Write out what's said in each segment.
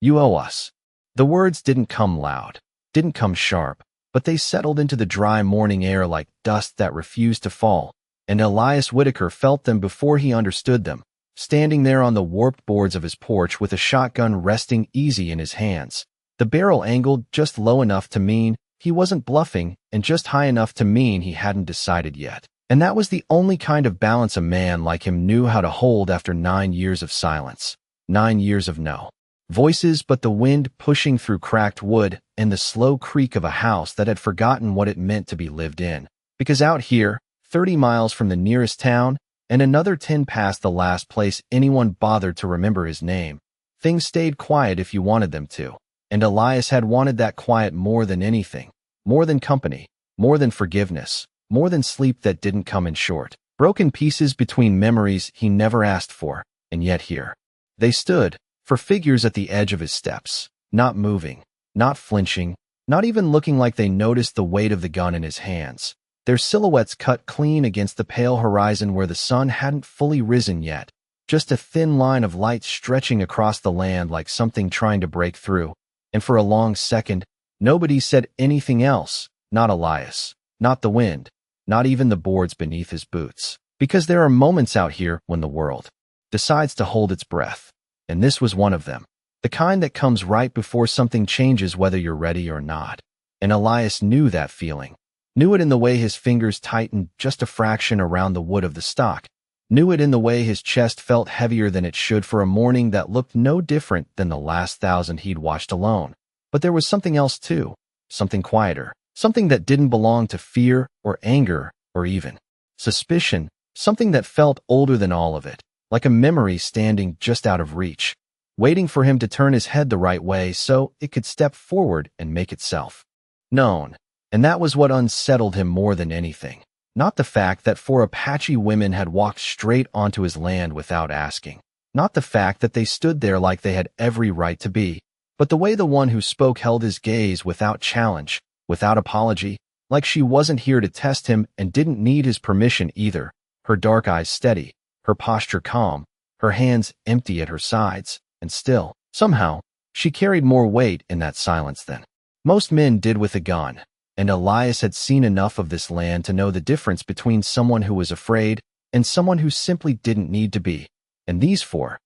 You owe us." The words didn't come loud, didn't come sharp, but they settled into the dry morning air like dust that refused to fall, and Elias Whitaker felt them before he understood them, standing there on the warped boards of his porch with a shotgun resting easy in his hands, the barrel angled just low enough to mean he wasn't bluffing and just high enough to mean he hadn't decided yet. And that was the only kind of balance a man like him knew how to hold after 9 years of silence, 9 years of no voices but the wind pushing through cracked wood and the slow creak of a house that had forgotten what it meant to be lived in. Because out here, 30 miles from the nearest town, and another 10 past the last place anyone bothered to remember his name, things stayed quiet if you wanted them to. And Elias had wanted that quiet more than anything, more than company, more than forgiveness, more than sleep that didn't come in short, broken pieces between memories he never asked for, and yet here they stood, for figures at the edge of his steps, not moving, not flinching, not even looking like they noticed the weight of the gun in his hands, their silhouettes cut clean against the pale horizon where the sun hadn't fully risen yet, just a thin line of light stretching across the land like something trying to break through, and for a long second, nobody said anything else, not Elias, not the wind, not even the boards beneath his boots, because there are moments out here when the world decides to hold its breath. And this was one of them, the kind that comes right before something changes whether you're ready or not. And Elias knew that feeling, knew it in the way his fingers tightened just a fraction around the wood of the stock, knew it in the way his chest felt heavier than it should for a morning that looked no different than the last 1,000 he'd watched alone. But there was something else too, something quieter, something that didn't belong to fear or anger or even suspicion, something that felt older than all of it, like a memory standing just out of reach, waiting for him to turn his head the right way so it could step forward and make itself known. And that was what unsettled him more than anything. Not the fact that 4 Apache women had walked straight onto his land without asking. Not the fact that they stood there like they had every right to be, but the way the one who spoke held his gaze without challenge, without apology, like she wasn't here to test him and didn't need his permission either, her dark eyes steady, her posture calm, her hands empty at her sides, and still, somehow, she carried more weight in that silence than most men did with a gun. And Elias had seen enough of this land to know the difference between someone who was afraid and someone who simply didn't need to be. And these 4,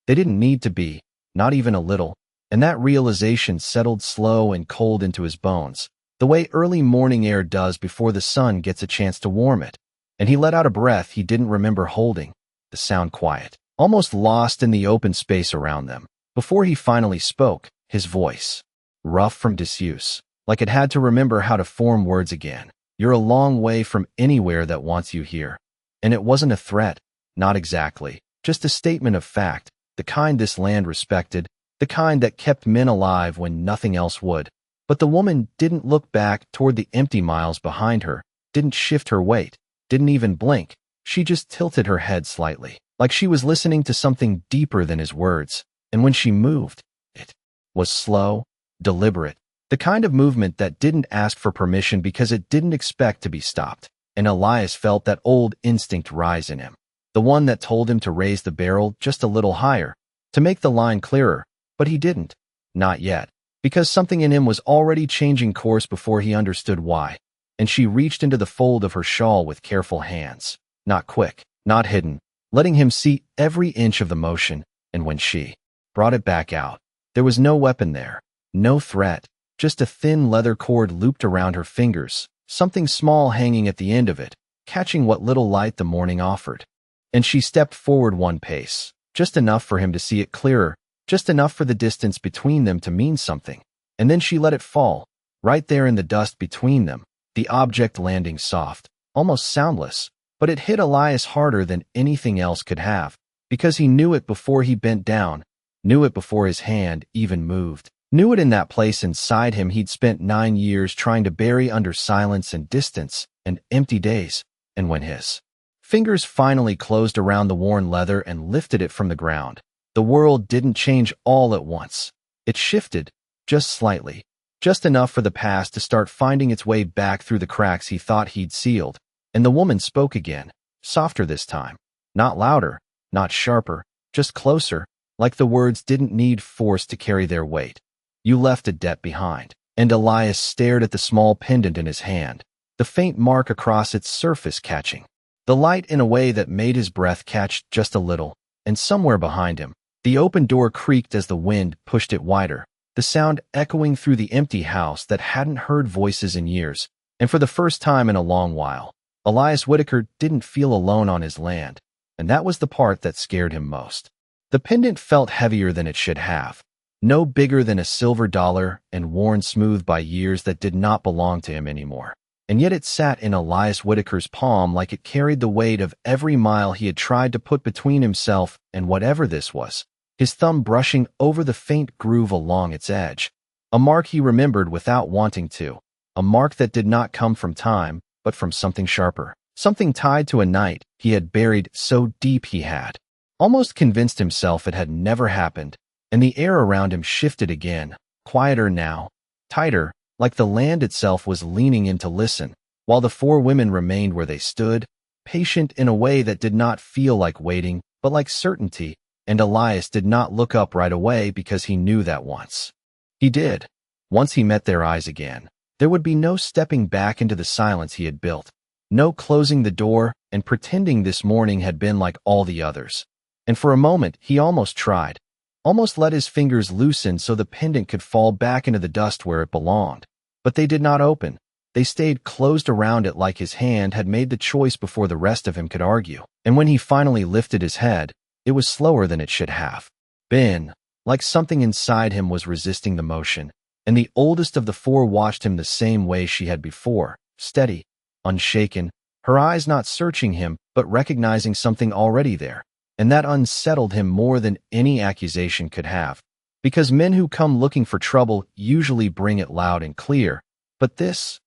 they didn't need to be, not even a little, and that realization settled slow and cold into his bones, the way early morning air does before the sun gets a chance to warm it. And he let out a breath he didn't remember holding, the sound quiet, almost lost in the open space around them, before he finally spoke, his voice rough from disuse, like it had to remember how to form words again. "You're a long way from anywhere that wants you here." And it wasn't a threat, not exactly, just a statement of fact, the kind this land respected, the kind that kept men alive when nothing else would. But the woman didn't look back toward the empty miles behind her, didn't shift her weight, didn't even blink. She just tilted her head slightly, like she was listening to something deeper than his words. And when she moved, it was slow, deliberate, the kind of movement that didn't ask for permission because it didn't expect to be stopped. And Elias felt that old instinct rise in him, the one that told him to raise the barrel just a little higher, to make the line clearer, but he didn't. Not yet, because something in him was already changing course before he understood why. And she reached into the fold of her shawl with careful hands, not quick, not hidden, letting him see every inch of the motion. And when she brought it back out, there was no weapon there, no threat, just a thin leather cord looped around her fingers, something small hanging at the end of it, catching what little light the morning offered. And she stepped forward 1 pace, just enough for him to see it clearer, just enough for the distance between them to mean something. And then she let it fall, right there in the dust between them, the object landing soft, almost soundless, but it hit Elias harder than anything else could have, because he knew it before he bent down, knew it before his hand even moved, knew it in that place inside him he'd spent 9 years trying to bury under silence and distance and empty days. And when his fingers finally closed around the worn leather and lifted it from the ground, the world didn't change all at once. It shifted, just slightly, just enough for the past to start finding its way back through the cracks he thought he'd sealed. And the woman spoke again, softer this time, not louder, not sharper, just closer, like the words didn't need force to carry their weight. You left a debt behind. And Elias stared at the small pendant in his hand, the faint mark across its surface catching the light in a way that made his breath catch just a little, and somewhere behind him, the open door creaked as the wind pushed it wider, the sound echoing through the empty house that hadn't heard voices in years, and for the first time in a long while, Elias Whitaker didn't feel alone on his land, and that was the part that scared him most. The pendant felt heavier than it should have, no bigger than a silver dollar and worn smooth by years that did not belong to him anymore. And yet it sat in Elias Whitaker's palm like it carried the weight of every mile he had tried to put between himself and whatever this was, his thumb brushing over the faint groove along its edge. A mark he remembered without wanting to, a mark that did not come from time, but from something sharper, something tied to a night he had buried so deep he had almost convinced himself it had never happened. And the air around him shifted again, quieter now, tighter, like the land itself was leaning in to listen, while the four women remained where they stood, patient in a way that did not feel like waiting, but like certainty, and Elias did not look up right away because he knew that once he did. Once he met their eyes again, there would be no stepping back into the silence he had built, no closing the door and pretending this morning had been like all the others. And for a moment he almost tried, almost let his fingers loosen so the pendant could fall back into the dust where it belonged. But they did not open. They stayed closed around it like his hand had made the choice before the rest of him could argue. And when he finally lifted his head, it was slower than it should have been, like something inside him was resisting the motion. And the oldest of the four watched him the same way she had before, steady, unshaken, her eyes not searching him but recognizing something already there. And that unsettled him more than any accusation could have, because men who come looking for trouble usually bring it loud and clear, but this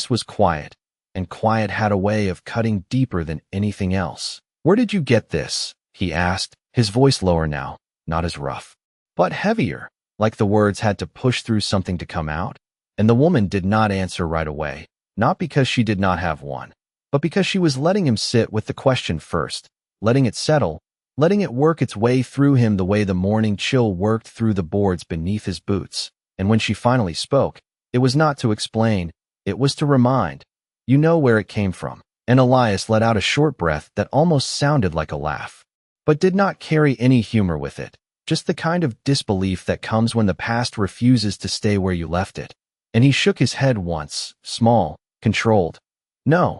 was quiet, and quiet had a way of cutting deeper than anything else. "Where did you get this?" he asked, his voice lower now, not as rough, but heavier, like the words had to push through something to come out. And the woman did not answer right away, not because she did not have one, but because she was letting him sit with the question first, letting it settle, letting it work its way through him the way the morning chill worked through the boards beneath his boots. And when she finally spoke, it was not to explain, it was to remind. "You know where it came from." And Elias let out a short breath that almost sounded like a laugh, but did not carry any humor with it, just the kind of disbelief that comes when the past refuses to stay where you left it. And he shook his head once, small, controlled. "No,"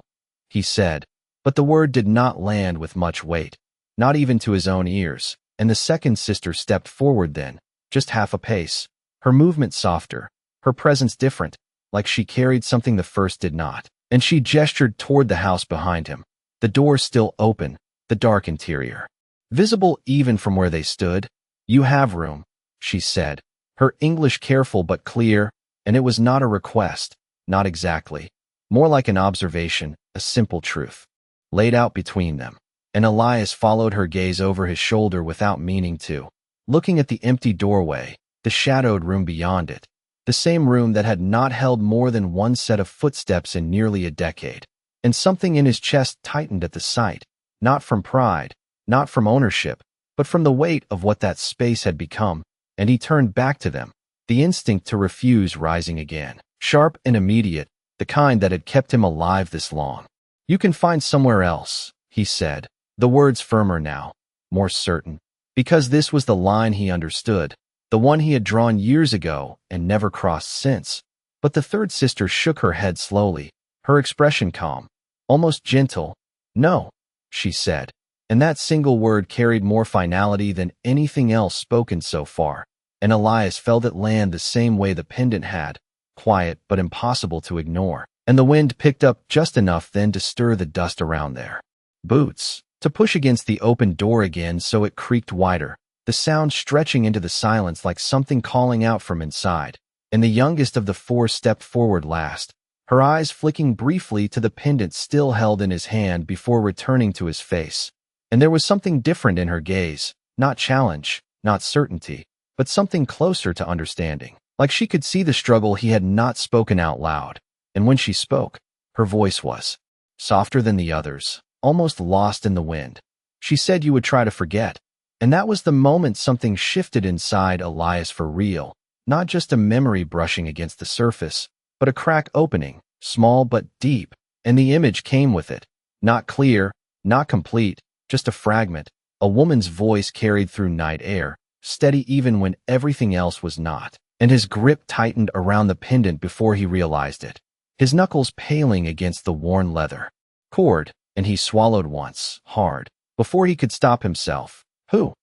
he said, but the word did not land with much weight. Not even to his own ears, and the second sister stepped forward then, just half a pace, her movement softer, her presence different, like she carried something the first did not, and she gestured toward the house behind him, the door still open, the dark interior visible even from where they stood. "You have room," she said, her English careful but clear, and it was not a request, not exactly, more like an observation, a simple truth, laid out between them. And Elias followed her gaze over his shoulder without meaning to, looking at the empty doorway, the shadowed room beyond it, the same room that had not held more than one set of footsteps in nearly a decade. And something in his chest tightened at the sight, not from pride, not from ownership, but from the weight of what that space had become, and he turned back to them, the instinct to refuse rising again, sharp and immediate, the kind that had kept him alive this long. "You can find somewhere else," he said. The words firmer now, more certain, because this was the line he understood, the one he had drawn years ago and never crossed since. But the third sister shook her head slowly, her expression calm, almost gentle. "No," she said, and that single word carried more finality than anything else spoken so far, and Elias felt it land the same way the pendant had, quiet but impossible to ignore. And the wind picked up just enough then to stir the dust around their boots, to push against the open door again so it creaked wider, the sound stretching into the silence like something calling out from inside. And the youngest of the four stepped forward last, her eyes flicking briefly to the pendant still held in his hand before returning to his face. And there was something different in her gaze, not challenge, not certainty, but something closer to understanding, like she could see the struggle he had not spoken out loud. And when she spoke, her voice was softer than the others, almost lost in the wind. "She said you would try to forget." And that was the moment something shifted inside Elias for real. Not just a memory brushing against the surface, but a crack opening, small but deep, and the image came with it. Not clear, not complete, just a fragment, a woman's voice carried through night air, steady even when everything else was not. And his grip tightened around the pendant before he realized it, his knuckles paling against the worn leather cord, and he swallowed once, hard, before he could stop himself. Who?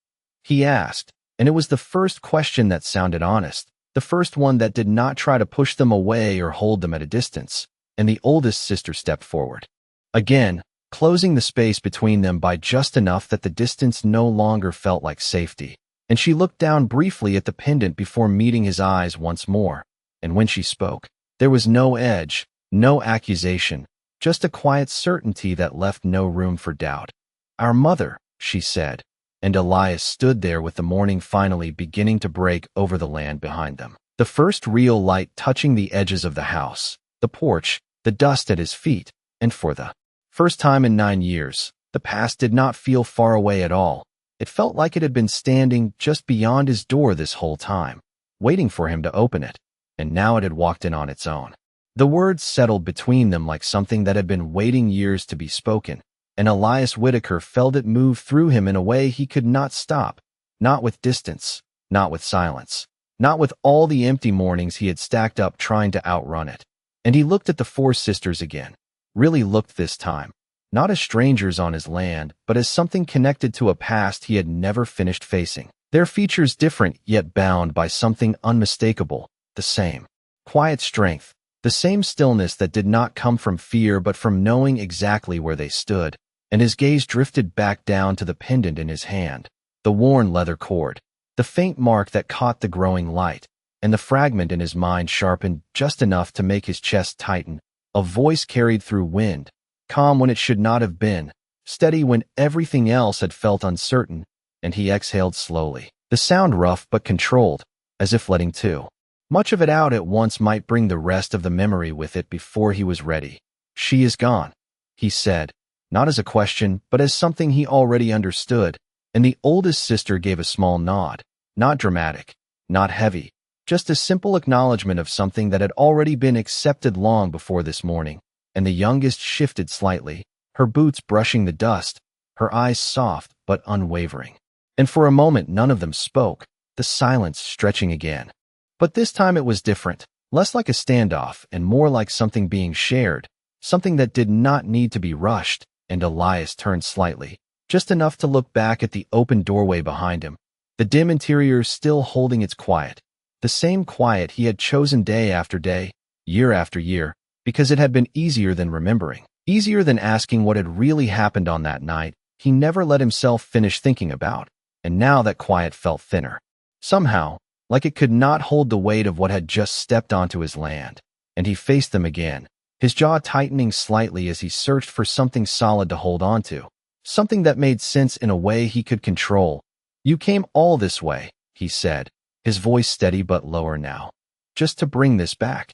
He asked, and it was the first question that sounded honest, the first one that did not try to push them away or hold them at a distance, and the oldest sister stepped forward. Again, closing the space between them by just enough that the distance no longer felt like safety. And she looked down briefly at the pendant before meeting his eyes once more, and when she spoke, there was no edge, no accusation, just a quiet certainty that left no room for doubt. "Our mother," she said, and Elias stood there with the morning finally beginning to break over the land behind them. The first real light touching the edges of the house, the porch, the dust at his feet, and for the first time in 9 years, the past did not feel far away at all. It felt like it had been standing just beyond his door this whole time, waiting for him to open it, and now it had walked in on its own. The words settled between them like something that had been waiting years to be spoken, and Elias Whitaker felt it move through him in a way he could not stop, not with distance, not with silence, not with all the empty mornings he had stacked up trying to outrun it. And he looked at the 4 sisters again, really looked this time, not as strangers on his land, but as something connected to a past he had never finished facing. Their features different yet bound by something unmistakable, the same quiet strength, the same stillness that did not come from fear but from knowing exactly where they stood. And his gaze drifted back down to the pendant in his hand, the worn leather cord, the faint mark that caught the growing light, and the fragment in his mind sharpened just enough to make his chest tighten. A voice carried through wind, calm when it should not have been, steady when everything else had felt uncertain, and he exhaled slowly. The sound rough but controlled, as if letting too much of it out at once might bring the rest of the memory with it before he was ready. "She is gone," he said, not as a question, but as something he already understood, and the oldest sister gave a small nod, not dramatic, not heavy, just a simple acknowledgement of something that had already been accepted long before this morning. And the youngest shifted slightly, her boots brushing the dust, her eyes soft but unwavering. And for a moment none of them spoke, the silence stretching again. But this time it was different, less like a standoff and more like something being shared, something that did not need to be rushed, and Elias turned slightly, just enough to look back at the open doorway behind him, the dim interior still holding its quiet, the same quiet he had chosen day after day, year after year, because it had been easier than remembering, easier than asking what had really happened on that night he never let himself finish thinking about, and now that quiet felt thinner. Somehow, like it could not hold the weight of what had just stepped onto his land, and he faced them again, his jaw tightening slightly as he searched for something solid to hold onto, something that made sense in a way he could control. "You came all this way," he said, his voice steady but lower now, "just to bring this back."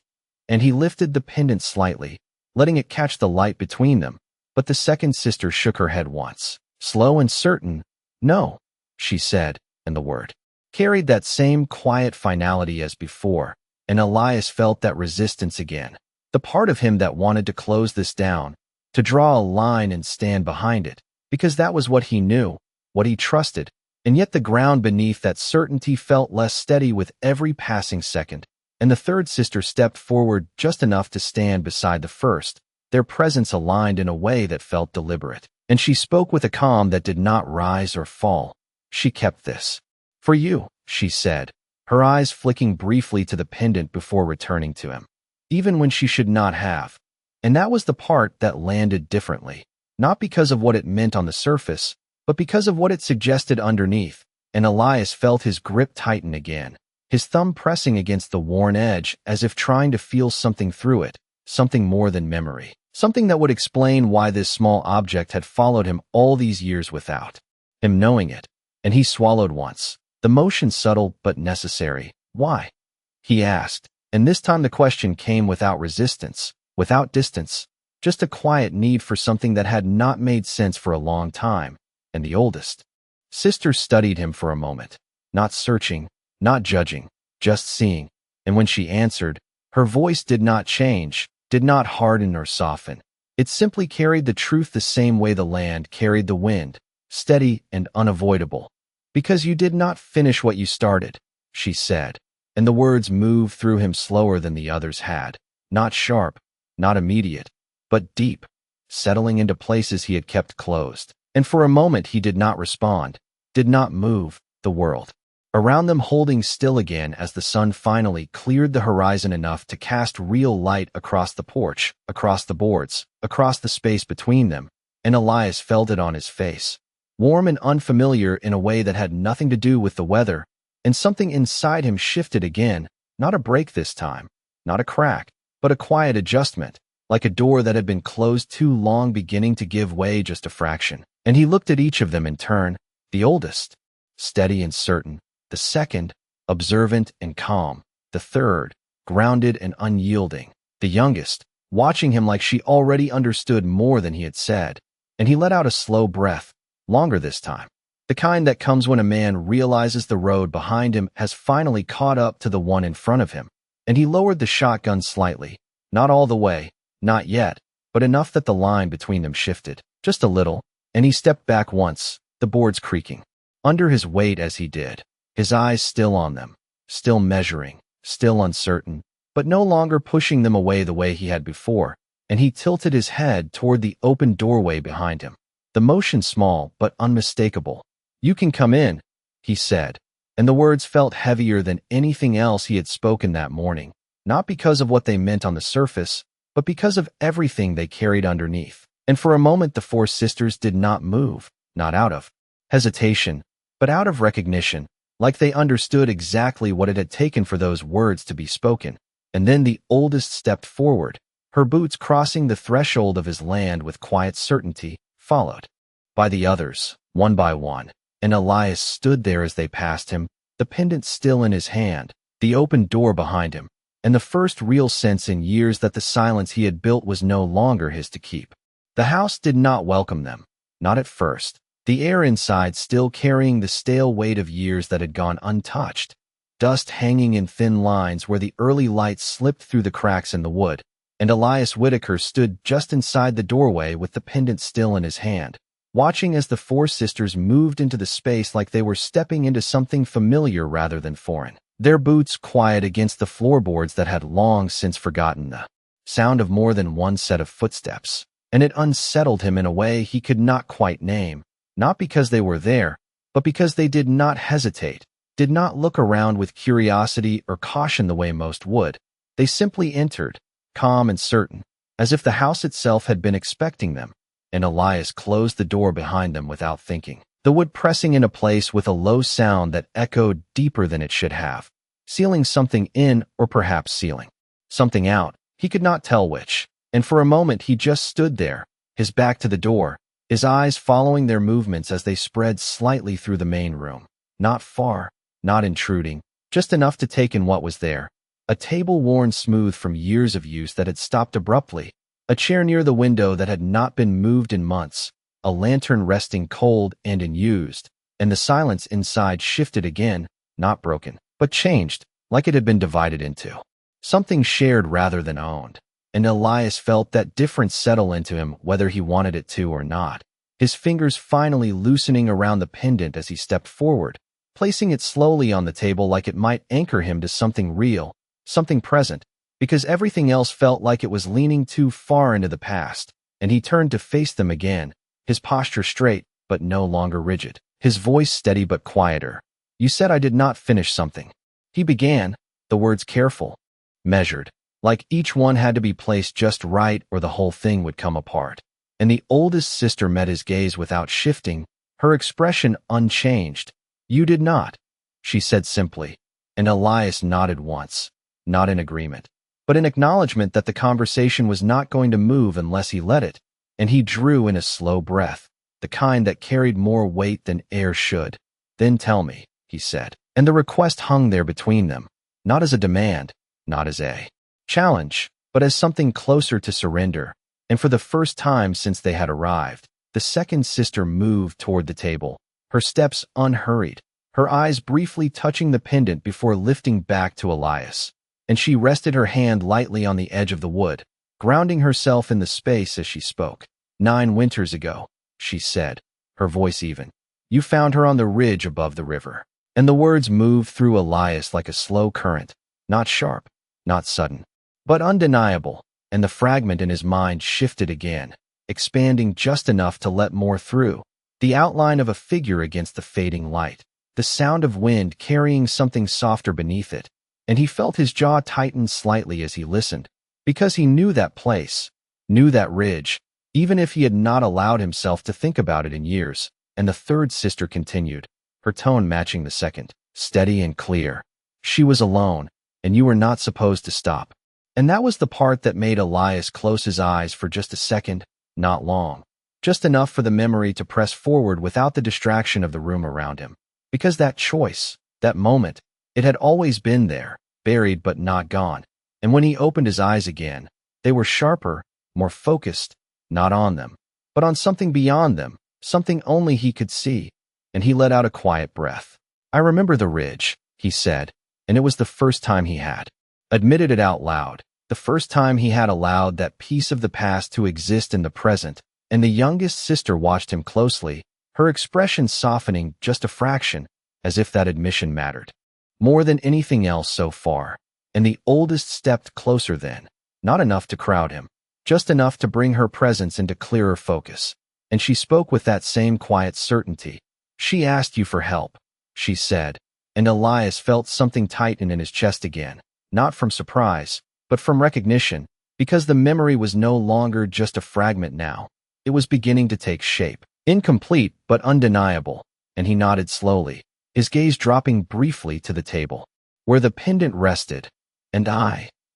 And he lifted the pendant slightly, letting it catch the light between them, but the second sister shook her head once, slow and certain. "No," she said, and the word carried that same quiet finality as before, and Elias felt that resistance again, the part of him that wanted to close this down, to draw a line and stand behind it, because that was what he knew, what he trusted, and yet the ground beneath that certainty felt less steady with every passing second. And the third sister stepped forward just enough to stand beside the first, their presence aligned in a way that felt deliberate. And she spoke with a calm that did not rise or fall. "She kept this for you," she said, her eyes flicking briefly to the pendant before returning to him, even when she should not have. And that was the part that landed differently, not because of what it meant on the surface, but because of what it suggested underneath. And Elias felt his grip tighten again, his thumb pressing against the worn edge as if trying to feel something through it, something more than memory, something that would explain why this small object had followed him all these years without him knowing it. And he swallowed once, the motion subtle but necessary. "Why?" he asked, and this time the question came without resistance, without distance, just a quiet need for something that had not made sense for a long time. And the oldest Sister studied him for a moment, not searching, not judging, just seeing, and when she answered, her voice did not change, did not harden or soften. It simply carried the truth the same way the land carried the wind, steady and unavoidable. "Because you did not finish what you started," she said, and the words moved through him slower than the others had, not sharp, not immediate, but deep, settling into places he had kept closed. And for a moment he did not respond, did not move, the world around them holding still again as the sun finally cleared the horizon enough to cast real light across the porch, across the boards, across the space between them, and Elias felt it on his face, warm and unfamiliar in a way that had nothing to do with the weather, and something inside him shifted again, not a break this time, not a crack, but a quiet adjustment, like a door that had been closed too long beginning to give way just a fraction. And he looked at each of them in turn, the oldest, steady and certain, the second, observant and calm, the third, grounded and unyielding, the youngest, watching him like she already understood more than he had said. And he let out a slow breath, longer this time, the kind that comes when a man realizes the road behind him has finally caught up to the one in front of him. And he lowered the shotgun slightly, not all the way, not yet, but enough that the line between them shifted, just a little, and he stepped back once, the boards creaking under his weight as he did, his eyes still on them, still measuring, still uncertain, but no longer pushing them away the way he had before, and he tilted his head toward the open doorway behind him, the motion small but unmistakable. "You can come in," he said, and the words felt heavier than anything else he had spoken that morning, not because of what they meant on the surface, but because of everything they carried underneath. And for a moment the four sisters did not move, not out of hesitation, but out of recognition, like they understood exactly what it had taken for those words to be spoken. And then the oldest stepped forward, her boots crossing the threshold of his land with quiet certainty, followed by the others, one by one. And Elias stood there as they passed him, the pendant still in his hand, the open door behind him, and the first real sense in years that the silence he had built was no longer his to keep. The house did not welcome them, not at first, the air inside still carrying the stale weight of years that had gone untouched, dust hanging in thin lines where the early light slipped through the cracks in the wood, and Elias Whitaker stood just inside the doorway with the pendant still in his hand, watching as the four sisters moved into the space like they were stepping into something familiar rather than foreign, their boots quiet against the floorboards that had long since forgotten the sound of more than one set of footsteps. And it unsettled him in a way he could not quite name, not because they were there, but because they did not hesitate, did not look around with curiosity or caution the way most would. They simply entered, calm and certain, as if the house itself had been expecting them, and Elias closed the door behind them without thinking, the wood pressing into place with a low sound that echoed deeper than it should have, sealing something in or perhaps sealing something out, he could not tell which. And for a moment he just stood there, his back to the door, his eyes following their movements as they spread slightly through the main room. Not far, not intruding, just enough to take in what was there. A table worn smooth from years of use that had stopped abruptly, a chair near the window that had not been moved in months, a lantern resting cold and unused, and the silence inside shifted again, not broken, but changed, like it had been divided into something shared rather than owned. And Elias felt that difference settle into him whether he wanted it to or not, his fingers finally loosening around the pendant as he stepped forward, placing it slowly on the table like it might anchor him to something real, something present, because everything else felt like it was leaning too far into the past. And he turned to face them again, his posture straight but no longer rigid, his voice steady but quieter. "You said I did not finish something," he began, the words careful, measured, like each one had to be placed just right or the whole thing would come apart. And the oldest sister met his gaze without shifting, her expression unchanged. "You did not," she said simply, and Elias nodded once, not in agreement, but in acknowledgement that the conversation was not going to move unless he let it, and he drew in a slow breath, the kind that carried more weight than air should. "Then tell me," he said, and the request hung there between them, not as a demand, not as a challenge, but as something closer to surrender. And for the first time since they had arrived, the second sister moved toward the table, her steps unhurried, her eyes briefly touching the pendant before lifting back to Elias. And she rested her hand lightly on the edge of the wood, grounding herself in the space as she spoke. 9 winters ago, she said, her voice even. You found her on the ridge above the river. And the words moved through Elias like a slow current, not sharp, not sudden, but undeniable, and the fragment in his mind shifted again, expanding just enough to let more through. The outline of a figure against the fading light, the sound of wind carrying something softer beneath it, and he felt his jaw tighten slightly as he listened, because he knew that place, knew that ridge, even if he had not allowed himself to think about it in years. And the third sister continued, her tone matching the second, steady and clear. She was alone, and you were not supposed to stop. And that was the part that made Elias close his eyes for just a second, not long, just enough for the memory to press forward without the distraction of the room around him. Because that choice, that moment, it had always been there, buried but not gone. And when he opened his eyes again, they were sharper, more focused, not on them, but on something beyond them, something only he could see. And he let out a quiet breath. I remember the ridge, he said, and it was the first time he had admitted it out loud, the first time he had allowed that piece of the past to exist in the present. And the youngest sister watched him closely, her expression softening just a fraction, as if that admission mattered more than anything else so far. And the oldest stepped closer then, not enough to crowd him, just enough to bring her presence into clearer focus. And she spoke with that same quiet certainty. She asked you for help, she said, and Elias felt something tighten in his chest again, not from surprise, but from recognition, because the memory was no longer just a fragment now. It was beginning to take shape, incomplete but undeniable, and he nodded slowly, his gaze dropping briefly to the table, where the pendant rested. And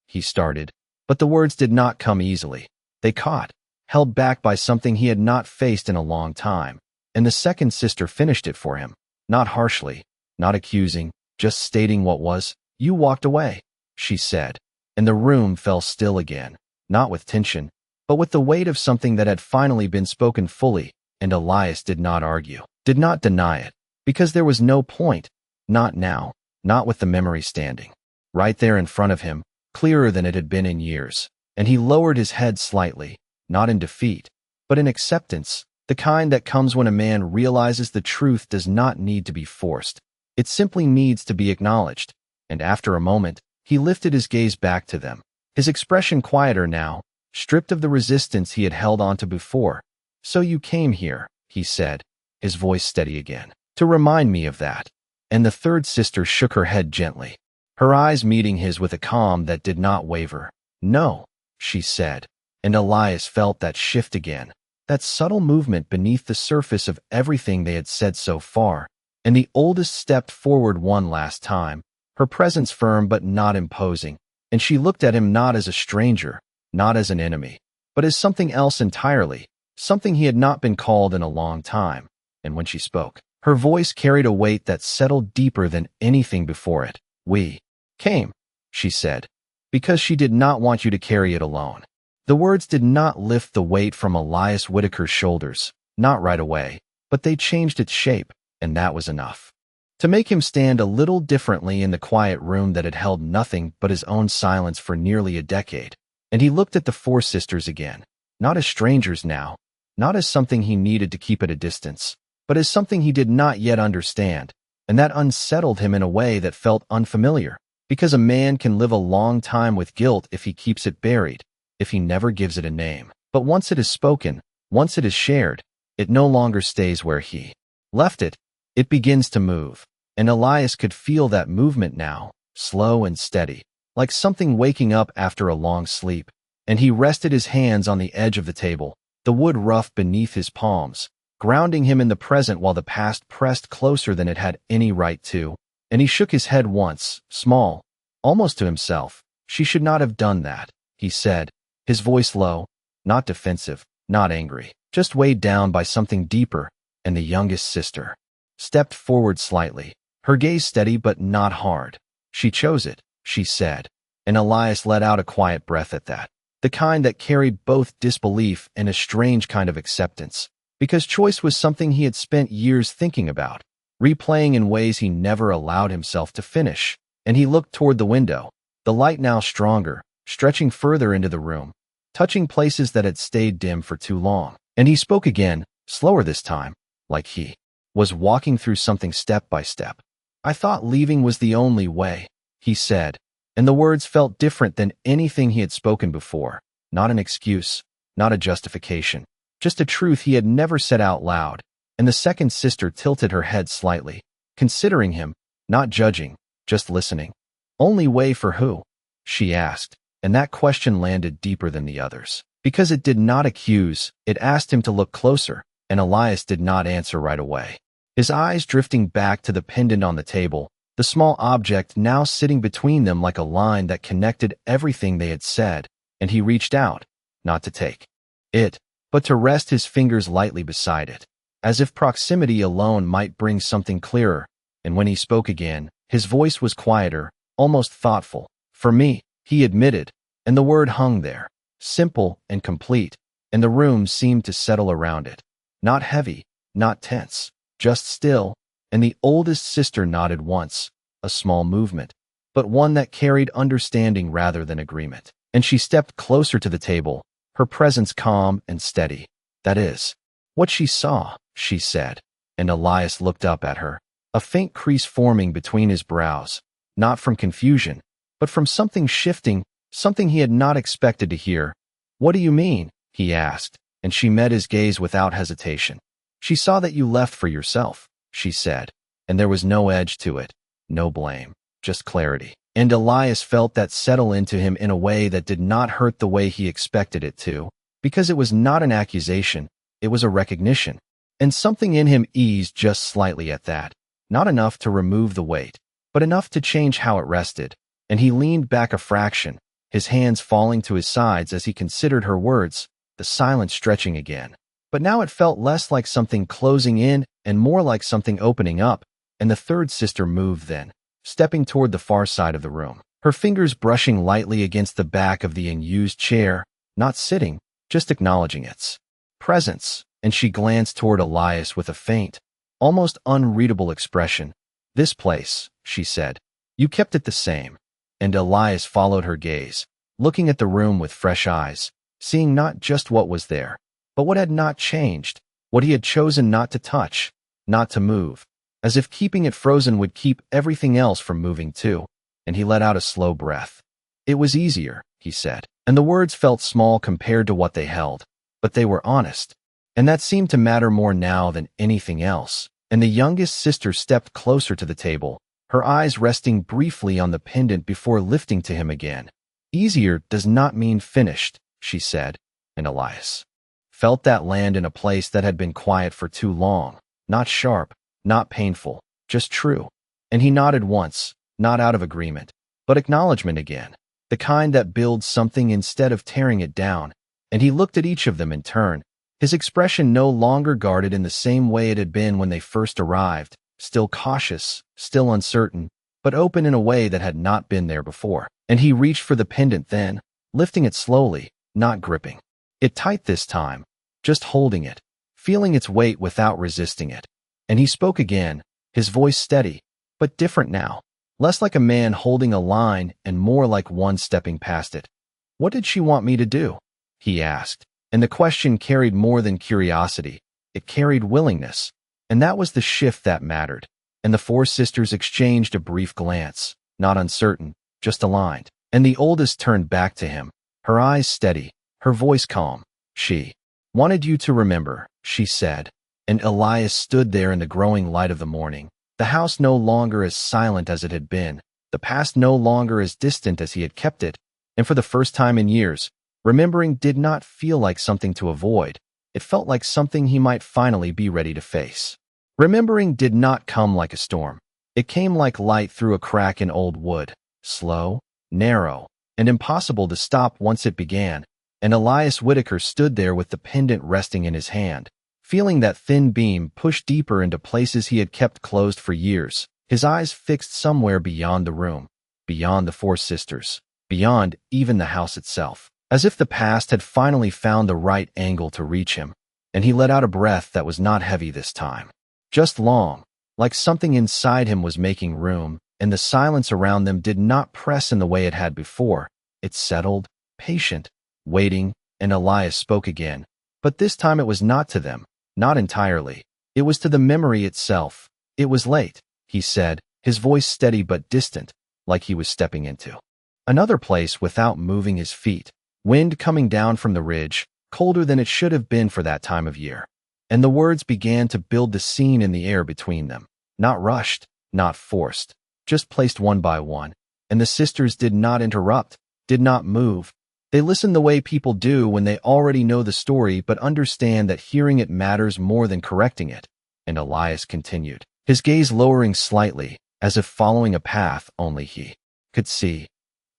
he started, but the words did not come easily. They caught, held back by something he had not faced in a long time, and the second sister finished it for him, not harshly, not accusing, just stating what was. You walked away, she said, and the room fell still again, not with tension, but with the weight of something that had finally been spoken fully. And Elias did not argue, did not deny it, because there was no point, not now, not with the memory standing right there in front of him, clearer than it had been in years. And he lowered his head slightly, not in defeat, but in acceptance, the kind that comes when a man realizes the truth does not need to be forced. It simply needs to be acknowledged. And after a moment, he lifted his gaze back to them, his expression quieter now, stripped of the resistance he had held onto before. So you came here, he said, his voice steady again, to remind me of that. And the third sister shook her head gently, her eyes meeting his with a calm that did not waver. No, she said, and Elias felt that shift again, that subtle movement beneath the surface of everything they had said so far. And the oldest stepped forward one last time, her presence firm but not imposing, and she looked at him not as a stranger, not as an enemy, but as something else entirely, something he had not been called in a long time. And when she spoke, her voice carried a weight that settled deeper than anything before it. We came, she said, because she did not want you to carry it alone. The words did not lift the weight from Elias Whitaker's shoulders, not right away, but they changed its shape, and that was enough to make him stand a little differently in the quiet room that had held nothing but his own silence for nearly a decade. And he looked at the 4 sisters again, not as strangers now, not as something he needed to keep at a distance, but as something he did not yet understand, and that unsettled him in a way that felt unfamiliar, because a man can live a long time with guilt if he keeps it buried, if he never gives it a name. But once it is spoken, once it is shared, it no longer stays where he left it. It begins to move, and Elias could feel that movement now, slow and steady, like something waking up after a long sleep. And he rested his hands on the edge of the table, the wood rough beneath his palms, grounding him in the present while the past pressed closer than it had any right to. And he shook his head once, small, almost to himself. She should not have done that, he said, his voice low, not defensive, not angry, just weighed down by something deeper. And the youngest sister stepped forward slightly, her gaze steady but not hard. She chose it, she said, and Elias let out a quiet breath at that, the kind that carried both disbelief and a strange kind of acceptance, because choice was something he had spent years thinking about, replaying in ways he never allowed himself to finish. And he looked toward the window, the light now stronger, stretching further into the room, touching places that had stayed dim for too long. And he spoke again, slower this time, like he was walking through something step by step. "I thought leaving was the only way," he said, and the words felt different than anything he had spoken before. Not an excuse, not a justification, just a truth he had never said out loud. And the second sister tilted her head slightly, considering him, not judging, just listening. "Only way for who?" she asked, and that question landed deeper than the others. Because it did not accuse, it asked him to look closer, and Elias did not answer right away. His eyes drifting back to the pendant on the table, the small object now sitting between them like a line that connected everything they had said, and he reached out, not to take it, but to rest his fingers lightly beside it, as if proximity alone might bring something clearer. And when he spoke again, his voice was quieter, almost thoughtful. "For me," he admitted, and the word hung there, simple and complete, and the room seemed to settle around it. Not heavy, not tense, just still, and the oldest sister nodded once, a small movement, but one that carried understanding rather than agreement. And she stepped closer to the table, her presence calm and steady. "That is what she saw," she said, and Elias looked up at her, a faint crease forming between his brows, not from confusion, but from something shifting, something he had not expected to hear. "What do you mean?" he asked, and she met his gaze without hesitation. "She saw that you left for yourself," she said, and there was no edge to it, no blame, just clarity. And Elias felt that settle into him in a way that did not hurt the way he expected it to, because it was not an accusation, it was a recognition. And something in him eased just slightly at that, not enough to remove the weight, but enough to change how it rested, and he leaned back a fraction, his hands falling to his sides as he considered her words, the silence stretching again. But now it felt less like something closing in and more like something opening up, and the third sister moved then, stepping toward the far side of the room, her fingers brushing lightly against the back of the unused chair, not sitting, just acknowledging its presence, and she glanced toward Elias with a faint, almost unreadable expression. "This place," she said, "you kept it the same." And Elias followed her gaze, looking at the room with fresh eyes, seeing not just what was there, but what had not changed, what he had chosen not to touch, not to move, as if keeping it frozen would keep everything else from moving too. And he let out a slow breath. "It was easier," he said, and the words felt small compared to what they held, but they were honest, and that seemed to matter more now than anything else. And the youngest sister stepped closer to the table, her eyes resting briefly on the pendant before lifting to him again. "Easier does not mean finished," she said, and Elias felt that land in a place that had been quiet for too long, not sharp, not painful, just true. And he nodded once, not out of agreement, but acknowledgement again, the kind that builds something instead of tearing it down. And he looked at each of them in turn, his expression no longer guarded in the same way it had been when they first arrived, still cautious, still uncertain, but open in a way that had not been there before. And he reached for the pendant then, lifting it slowly, not gripping it tight this time, just holding it, feeling its weight without resisting it. And he spoke again, his voice steady, but different now, less like a man holding a line and more like one stepping past it. "What did she want me to do?" he asked, and the question carried more than curiosity, it carried willingness, and that was the shift that mattered. And the four sisters exchanged a brief glance, not uncertain, just aligned, and the oldest turned back to him, her eyes steady, her voice calm. "She wanted you to remember," she said, and Elias stood there in the growing light of the morning, the house no longer as silent as it had been, the past no longer as distant as he had kept it, and for the first time in years, remembering did not feel like something to avoid, it felt like something he might finally be ready to face. Remembering did not come like a storm, it came like light through a crack in old wood, slow, narrow, and impossible to stop once it began. And Elias Whitaker stood there with the pendant resting in his hand, feeling that thin beam push deeper into places he had kept closed for years, his eyes fixed somewhere beyond the room, beyond the four sisters, beyond even the house itself, as if the past had finally found the right angle to reach him. and he let out a breath that was not heavy this time. Just long, like something inside him was making room, and the silence around them did not press in the way it had before. It settled, patient, waiting, and Elias spoke again. But this time it was not to them, not entirely. It was to the memory itself. It was late, he said, his voice steady but distant, like he was stepping into another place without moving his feet. Wind coming down from the ridge, colder than it should have been for that time of year. And the words began to build the scene in the air between them. Not rushed, not forced, just placed one by one. And the sisters did not interrupt, did not move. They listened the way people do when they already know the story but understand that hearing it matters more than correcting it. And Elias continued, his gaze lowering slightly, as if following a path only he could see.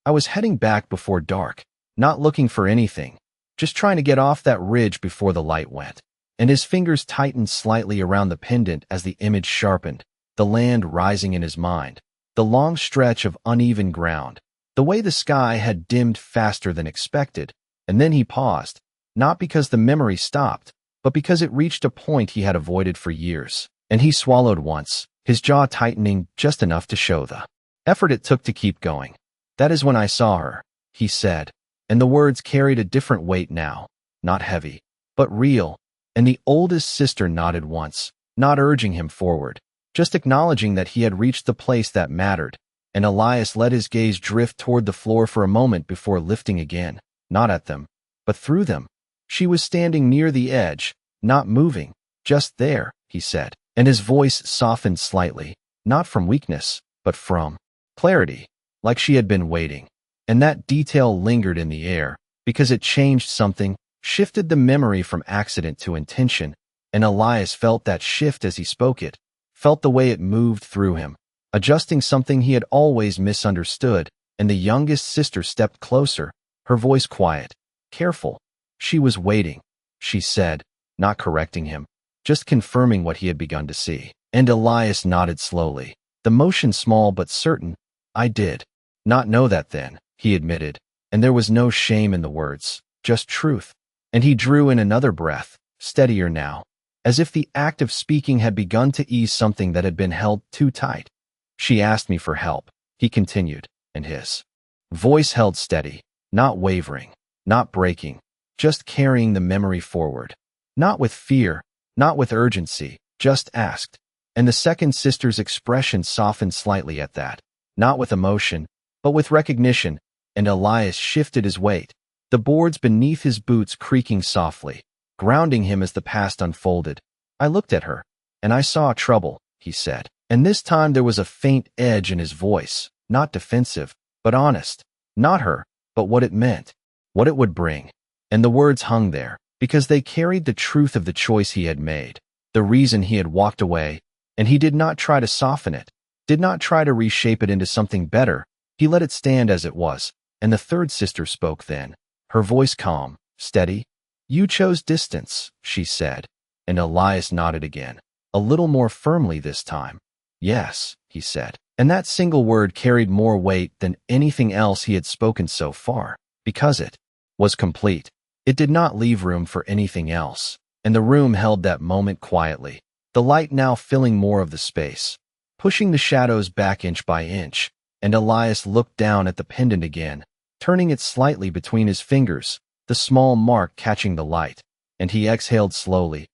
I was heading back before dark, not looking for anything, just trying to get off that ridge before the light went. And his fingers tightened slightly around the pendant as the image sharpened, the land rising in his mind, the long stretch of uneven ground, the way the sky had dimmed faster than expected. And then he paused, not because the memory stopped, but because it reached a point he had avoided for years. And he swallowed once, his jaw tightening just enough to show the effort it took to keep going. That is when I saw her, he said, and the words carried a different weight now, not heavy, but real. And the oldest sister nodded once, not urging him forward, just acknowledging that he had reached the place that mattered. And Elias let his gaze drift toward the floor for a moment before lifting again, not at them, but through them. She was standing near the edge, not moving, just there, he said, and his voice softened slightly, not from weakness, but from clarity, like she had been waiting. And that detail lingered in the air, because it changed something, shifted the memory from accident to intention, and Elias felt that shift as he spoke it, felt the way it moved through him, adjusting something he had always misunderstood. And the youngest sister stepped closer, her voice quiet, careful. She was waiting, she said, not correcting him, just confirming what he had begun to see. And Elias nodded slowly, the motion small but certain. I did not know that then, he admitted, and there was no shame in the words, just truth. And he drew in another breath, steadier now, as if the act of speaking had begun to ease something that had been held too tight. She asked me for help, he continued, and his voice held steady, not wavering, not breaking, just carrying the memory forward. Not with fear, not with urgency, just asked. And the second sister's expression softened slightly at that, not with emotion, but with recognition. And Elias shifted his weight, the boards beneath his boots creaking softly, grounding him as the past unfolded. I looked at her, and I saw trouble, he said. And this time there was a faint edge in his voice, not defensive, but honest. Not her, but what it meant, what it would bring. And the words hung there, because they carried the truth of the choice he had made, the reason he had walked away, and he did not try to soften it, did not try to reshape it into something better. He let it stand as it was. And the third sister spoke then, her voice calm, steady. You chose distance, she said. And Elias nodded again, a little more firmly this time. Yes, he said. And that single word carried more weight than anything else he had spoken so far, because it was complete. It did not leave room for anything else. And the room held that moment quietly, the light now filling more of the space, pushing the shadows back inch by inch. And Elias looked down at the pendant again, turning it slightly between his fingers, the small mark catching the light, and he exhaled slowly.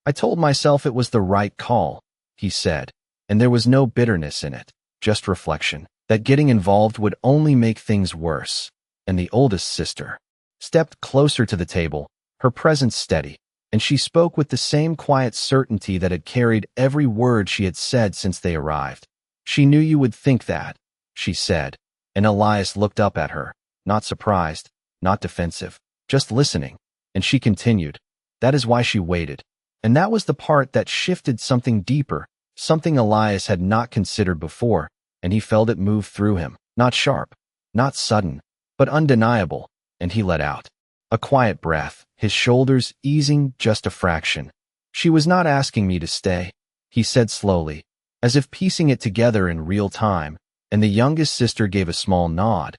I told myself it was the right call, he said, and there was no bitterness in it, just reflection, that getting involved would only make things worse. And the oldest sister stepped closer to the table, her presence steady, and she spoke with the same quiet certainty that had carried every word she had said since they arrived. She knew you would think that, she said, and Elias looked up at her, not surprised, not defensive, just listening. And she continued, that is why she waited. And that was the part that shifted something deeper, something Elias had not considered before, and he felt it move through him, not sharp, not sudden, but undeniable. And he let out a quiet breath, his shoulders easing just a fraction. She was not asking me to stay, he said slowly, as if piecing it together in real time, and the youngest sister gave a small nod.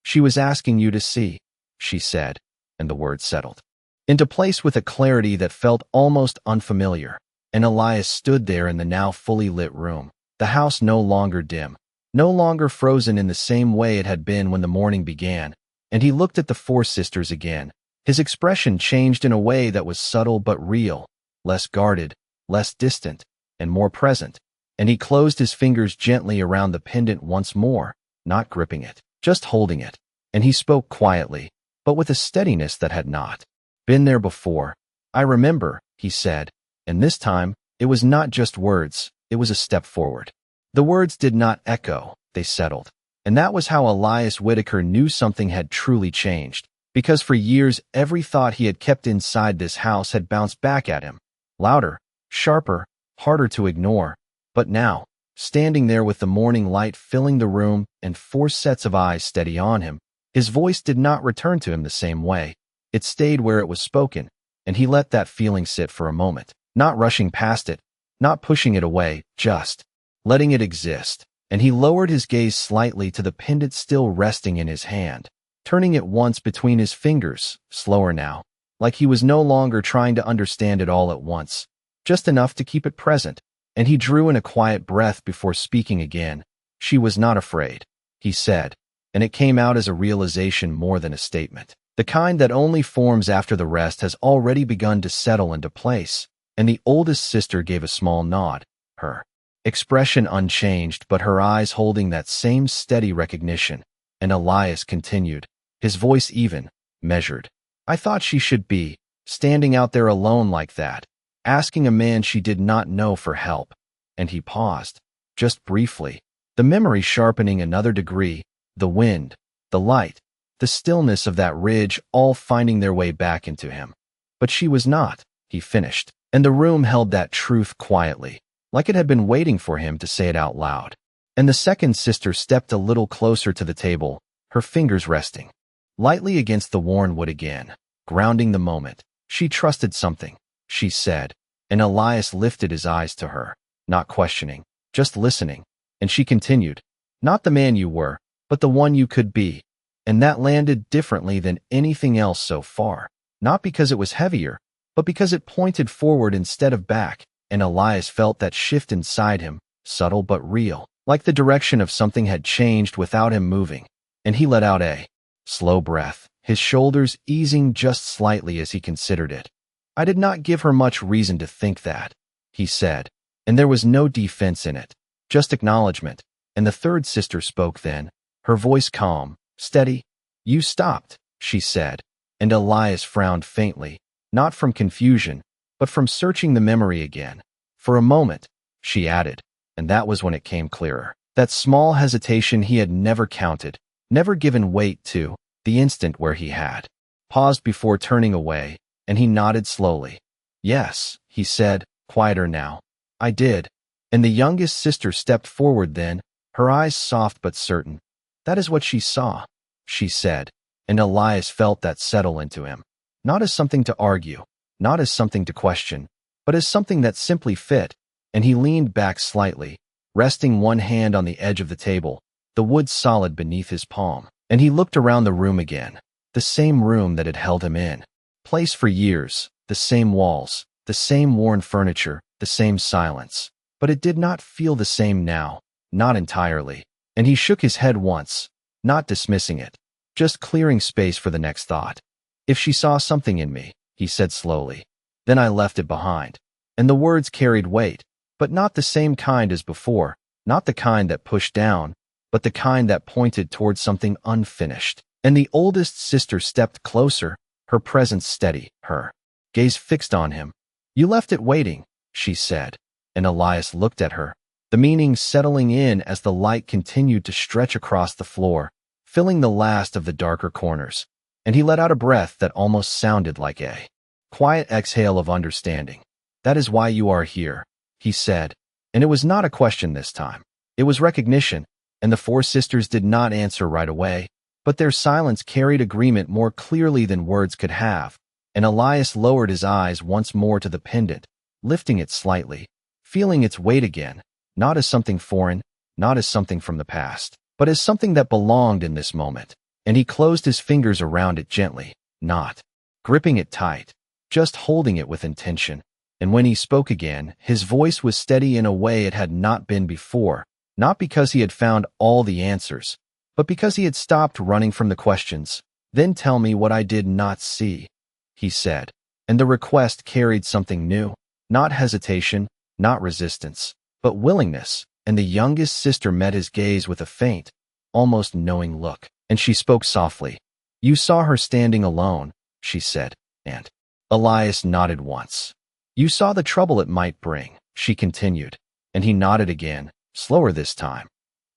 She was asking you to see, she said, and the word settled. into place with a clarity that felt almost unfamiliar. And Elias stood there in the now fully lit room, the house no longer dim, no longer frozen in the same way it had been when the morning began, and he looked at the four sisters again. His expression changed in a way that was subtle but real, less guarded, less distant, and more present, and he closed his fingers gently around the pendant once more, not gripping it, just holding it, and he spoke quietly, but with a steadiness that had not been there before. "I remember," he said, and this time, it was not just words, it was a step forward. The words did not echo, they settled. And that was how Elias Whitaker knew something had truly changed, because for years every thought he had kept inside this house had bounced back at him, louder, sharper, harder to ignore. But now, standing there with the morning light filling the room and four sets of eyes steady on him, his voice did not return to him the same way. It stayed where it was spoken, and he let that feeling sit for a moment, not rushing past it, not pushing it away, just letting it exist. And he lowered his gaze slightly to the pendant still resting in his hand, turning it once between his fingers, slower now, like he was no longer trying to understand it all at once, just enough to keep it present. And he drew in a quiet breath before speaking again. "She was not afraid," he said, and it came out as a realization more than a statement, the kind that only forms after the rest has already begun to settle into place. And the oldest sister gave a small nod, her expression unchanged, but her eyes holding that same steady recognition. And Elias continued, his voice even, measured. "I thought she should be, standing out there alone like that, asking a man she did not know for help." And he paused, just briefly, the memory sharpening another degree, the wind, the light, the stillness of that ridge all finding their way back into him. "But she was not," he finished, and the room held that truth quietly, like it had been waiting for him to say it out loud. And the second sister stepped a little closer to the table, her fingers resting lightly against the worn wood again, grounding the moment. "She trusted something," she said, and Elias lifted his eyes to her, not questioning, just listening. And she continued, "Not the man you were, but the one you could be." And that landed differently than anything else so far, not because it was heavier, but because it pointed forward instead of back. And Elias felt that shift inside him, subtle but real, like the direction of something had changed without him moving. And he let out a slow breath, his shoulders easing just slightly as he considered it. "I did not give her much reason to think that," he said, and there was no defense in it, just acknowledgement. And the third sister spoke then, her voice calm, steady. "You stopped," she said, and Elias frowned faintly, not from confusion, but from searching the memory again. "For a moment," she added, and that was when it came clearer. That small hesitation he had never counted, never given weight to, the instant where he had paused before turning away, and he nodded slowly. "Yes," he said, quieter now. "I did." And the youngest sister stepped forward then, her eyes soft but certain. "That is what she saw," she said, and Elias felt that settle into him, not as something to argue, not as something to question, but as something that simply fit. And he leaned back slightly, resting one hand on the edge of the table, the wood solid beneath his palm. And he looked around the room again, the same room that had held him in place for years, the same walls, the same worn furniture, the same silence. But it did not feel the same now, not entirely. And he shook his head once, not dismissing it, just clearing space for the next thought. "If she saw something in me," he said slowly, "then I left it behind." And the words carried weight, but not the same kind as before, not the kind that pushed down, but the kind that pointed towards something unfinished. And the oldest sister stepped closer, her presence steady, her gaze fixed on him. "You left it waiting," she said, and Elias looked at her, the meaning settling in as the light continued to stretch across the floor, filling the last of the darker corners. And he let out a breath that almost sounded like a quiet exhale of understanding. "That is why you are here," he said, and it was not a question this time. It was recognition, and the four sisters did not answer right away, but their silence carried agreement more clearly than words could have. And Elias lowered his eyes once more to the pendant, lifting it slightly, feeling its weight again, not as something foreign, not as something from the past, but as something that belonged in this moment. And he closed his fingers around it gently, not gripping it tight, just holding it with intention. And when he spoke again, his voice was steady in a way it had not been before, not because he had found all the answers, but because he had stopped running from the questions. "Then tell me what I did not see," he said, and the request carried something new, not hesitation, not resistance, but willingness, and the youngest sister met his gaze with a faint, almost knowing look, and she spoke softly. "You saw her standing alone," she said, and Elias nodded once. "You saw the trouble it might bring," she continued, and he nodded again, slower this time.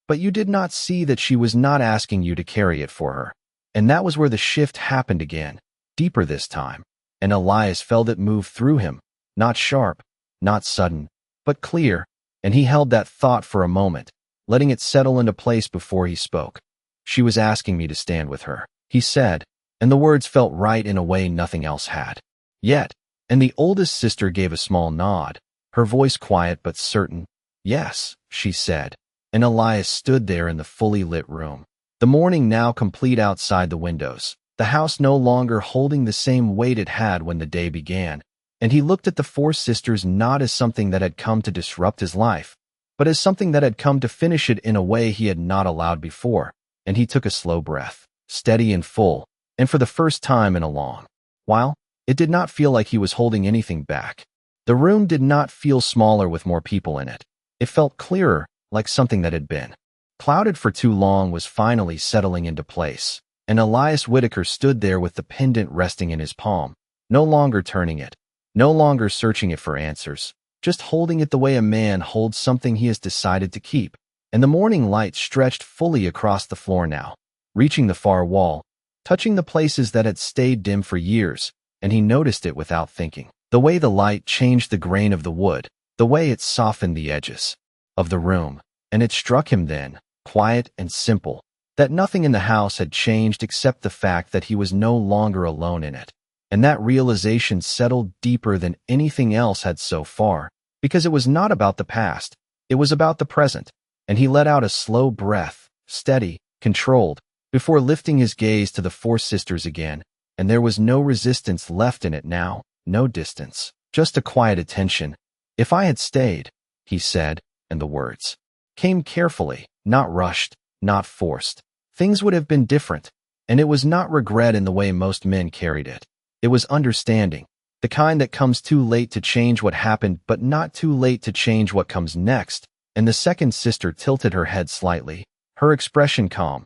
"But you did not see that she was not asking you to carry it for her." And that was where the shift happened again, deeper this time, and Elias felt it move through him, not sharp, not sudden, but clear, and he held that thought for a moment, letting it settle into place before he spoke. "She was asking me to stand with her," he said, and the words felt right in a way nothing else had. "Yet," and the oldest sister gave a small nod, her voice quiet but certain. "Yes," she said, and Elias stood there in the fully lit room. The morning now complete outside the windows, the house no longer holding the same weight it had when the day began, and he looked at the four sisters not as something that had come to disrupt his life, but as something that had come to finish it in a way he had not allowed before, and he took a slow breath, steady and full, and for the first time in a long while, it did not feel like he was holding anything back. The room did not feel smaller with more people in it. It felt clearer, like something that had been clouded for too long was finally settling into place, and Elias Whitaker stood there with the pendant resting in his palm, no longer turning it, no longer searching it for answers, just holding it the way a man holds something he has decided to keep. And the morning light stretched fully across the floor now, reaching the far wall, touching the places that had stayed dim for years, and he noticed it without thinking. The way the light changed the grain of the wood, the way it softened the edges of the room, and it struck him then, quiet and simple, that nothing in the house had changed except the fact that he was no longer alone in it. And that realization settled deeper than anything else had so far, because it was not about the past, it was about the present, and he let out a slow breath, steady, controlled, before lifting his gaze to the four sisters again, and there was no resistance left in it now, no distance, just a quiet attention. "If I had stayed," he said, and the words came carefully, not rushed, not forced. "Things would have been different," and it was not regret in the way most men carried it. It was understanding, the kind that comes too late to change what happened but not too late to change what comes next, and the second sister tilted her head slightly, her expression calm.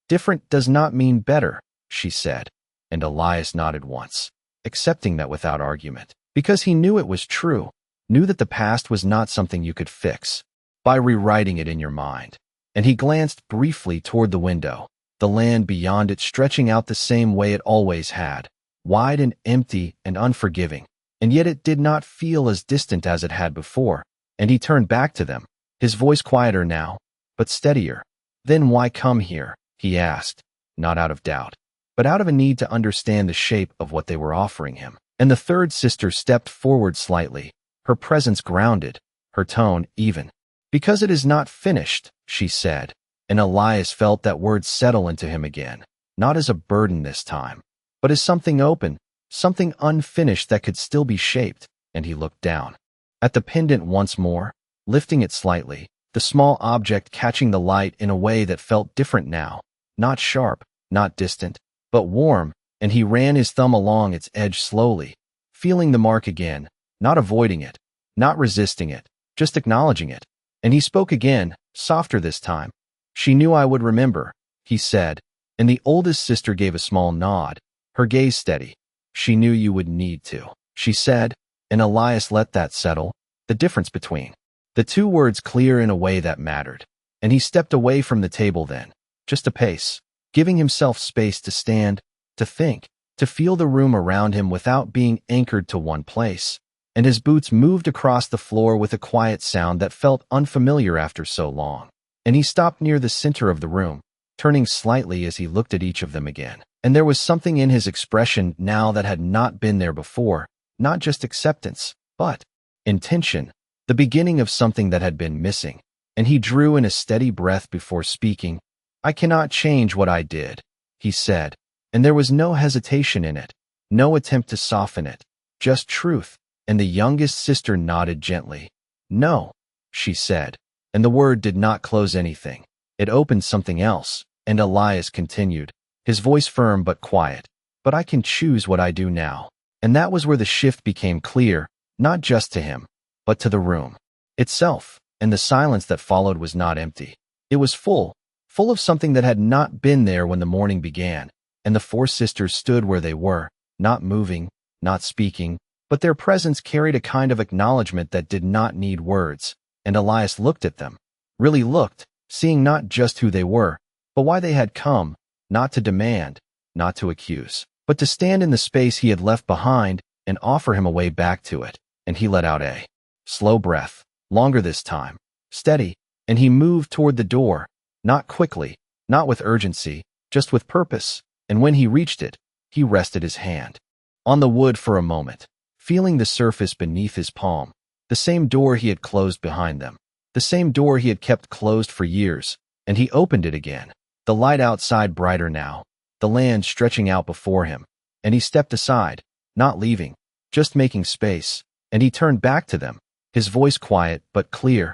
"Different does not mean better," she said, and Elias nodded once, accepting that without argument, because he knew it was true, knew that the past was not something you could fix by rewriting it in your mind. And he glanced briefly toward the window, the land beyond it stretching out the same way it always had, wide and empty and unforgiving, and yet it did not feel as distant as it had before, and he turned back to them, his voice quieter now, but steadier. "Then why come here?" he asked, not out of doubt, but out of a need to understand the shape of what they were offering him. And the third sister stepped forward slightly, her presence grounded, her tone even. "Because it is not finished," she said, and Elias felt that word settle into him again, not as a burden this time, but as something open, something unfinished that could still be shaped, and he looked down at the pendant once more, lifting it slightly, the small object catching the light in a way that felt different now, not sharp, not distant, but warm, and he ran his thumb along its edge slowly, feeling the mark again, not avoiding it, not resisting it, just acknowledging it. And he spoke again, softer this time. "She knew I would remember," he said, and the oldest sister gave a small nod, her gaze steady. "She knew you would need to," she said, and Elias let that settle, the difference between the two words clear in a way that mattered. And he stepped away from the table then, just a pace, giving himself space to stand, to think, to feel the room around him without being anchored to one place. And his boots moved across the floor with a quiet sound that felt unfamiliar after so long. And he stopped near the center of the room, turning slightly as he looked at each of them again. And there was something in his expression now that had not been there before, not just acceptance, but intention, the beginning of something that had been missing. And he drew in a steady breath before speaking. "I cannot change what I did," he said, and there was no hesitation in it, No attempt to soften it. Just truth. And the youngest sister nodded gently. No, she said. And the word did not close anything. It opened something else. And Elias continued, his voice firm but quiet. But I can choose what I do now. And that was where the shift became clear, not just to him, but to the room itself. And the silence that followed was not empty. It was full of something that had not been there when the morning began. And the four sisters stood where they were, not moving, not speaking, but their presence carried a kind of acknowledgement that did not need words. And Elias looked at them, really looked, seeing not just who they were, but why they had come, not to demand, not to accuse, but to stand in the space he had left behind and offer him a way back to it. And he let out a slow breath, longer this time, steady, and he moved toward the door, not quickly, not with urgency, just with purpose. And when he reached it, he rested his hand on the wood for a moment, feeling the surface beneath his palm. The same door he had closed behind them, the same door he had kept closed for years, and he opened it again. The light outside brighter now, the land stretching out before him, and he stepped aside, not leaving, just making space, and he turned back to them, his voice quiet but clear.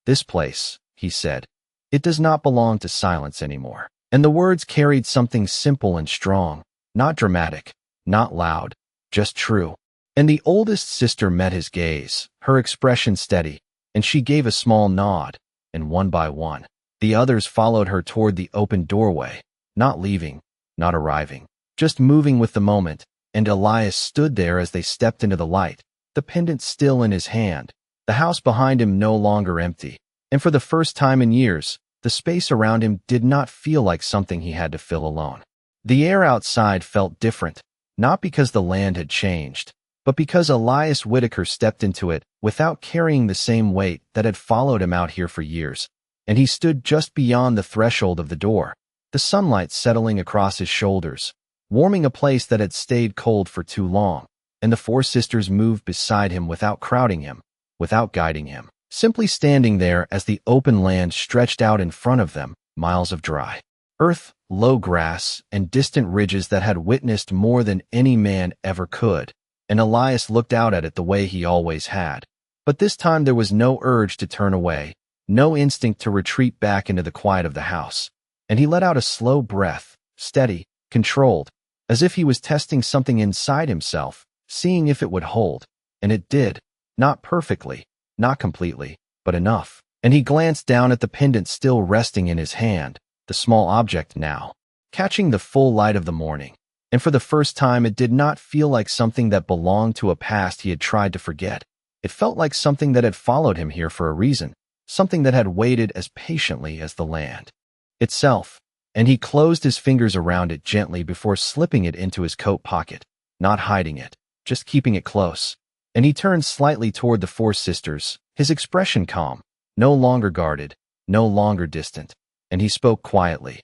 This place, he said, it does not belong to silence anymore. And the words carried something simple and strong, not dramatic, not loud, just true. And the oldest sister met his gaze, her expression steady, and she gave a small nod, and one by one, the others followed her toward the open doorway, not leaving, not arriving, just moving with the moment. And Elias stood there as they stepped into the light, the pendant still in his hand, the house behind him no longer empty. And for the first time in years, the space around him did not feel like something he had to fill alone. The air outside felt different, not because the land had changed, but because Elias Whitaker stepped into it without carrying the same weight that had followed him out here for years. And he stood just beyond the threshold of the door, the sunlight settling across his shoulders, warming a place that had stayed cold for too long. And the four sisters moved beside him without crowding him, without guiding him, simply standing there as the open land stretched out in front of them, miles of dry earth, low grass, and distant ridges that had witnessed more than any man ever could. And Elias looked out at it the way he always had. But this time there was no urge to turn away, no instinct to retreat back into the quiet of the house. And he let out a slow breath, steady, controlled, as if he was testing something inside himself, seeing if it would hold. And it did, not perfectly, not completely, but enough. And he glanced down at the pendant still resting in his hand, the small object now, catching the full light of the morning. And for the first time it did not feel like something that belonged to a past he had tried to forget. It felt like something that had followed him here for a reason, something that had waited as patiently as the land itself. And he closed his fingers around it gently before slipping it into his coat pocket, not hiding it, just keeping it close. And he turned slightly toward the four sisters, his expression calm, no longer guarded, no longer distant. And he spoke quietly.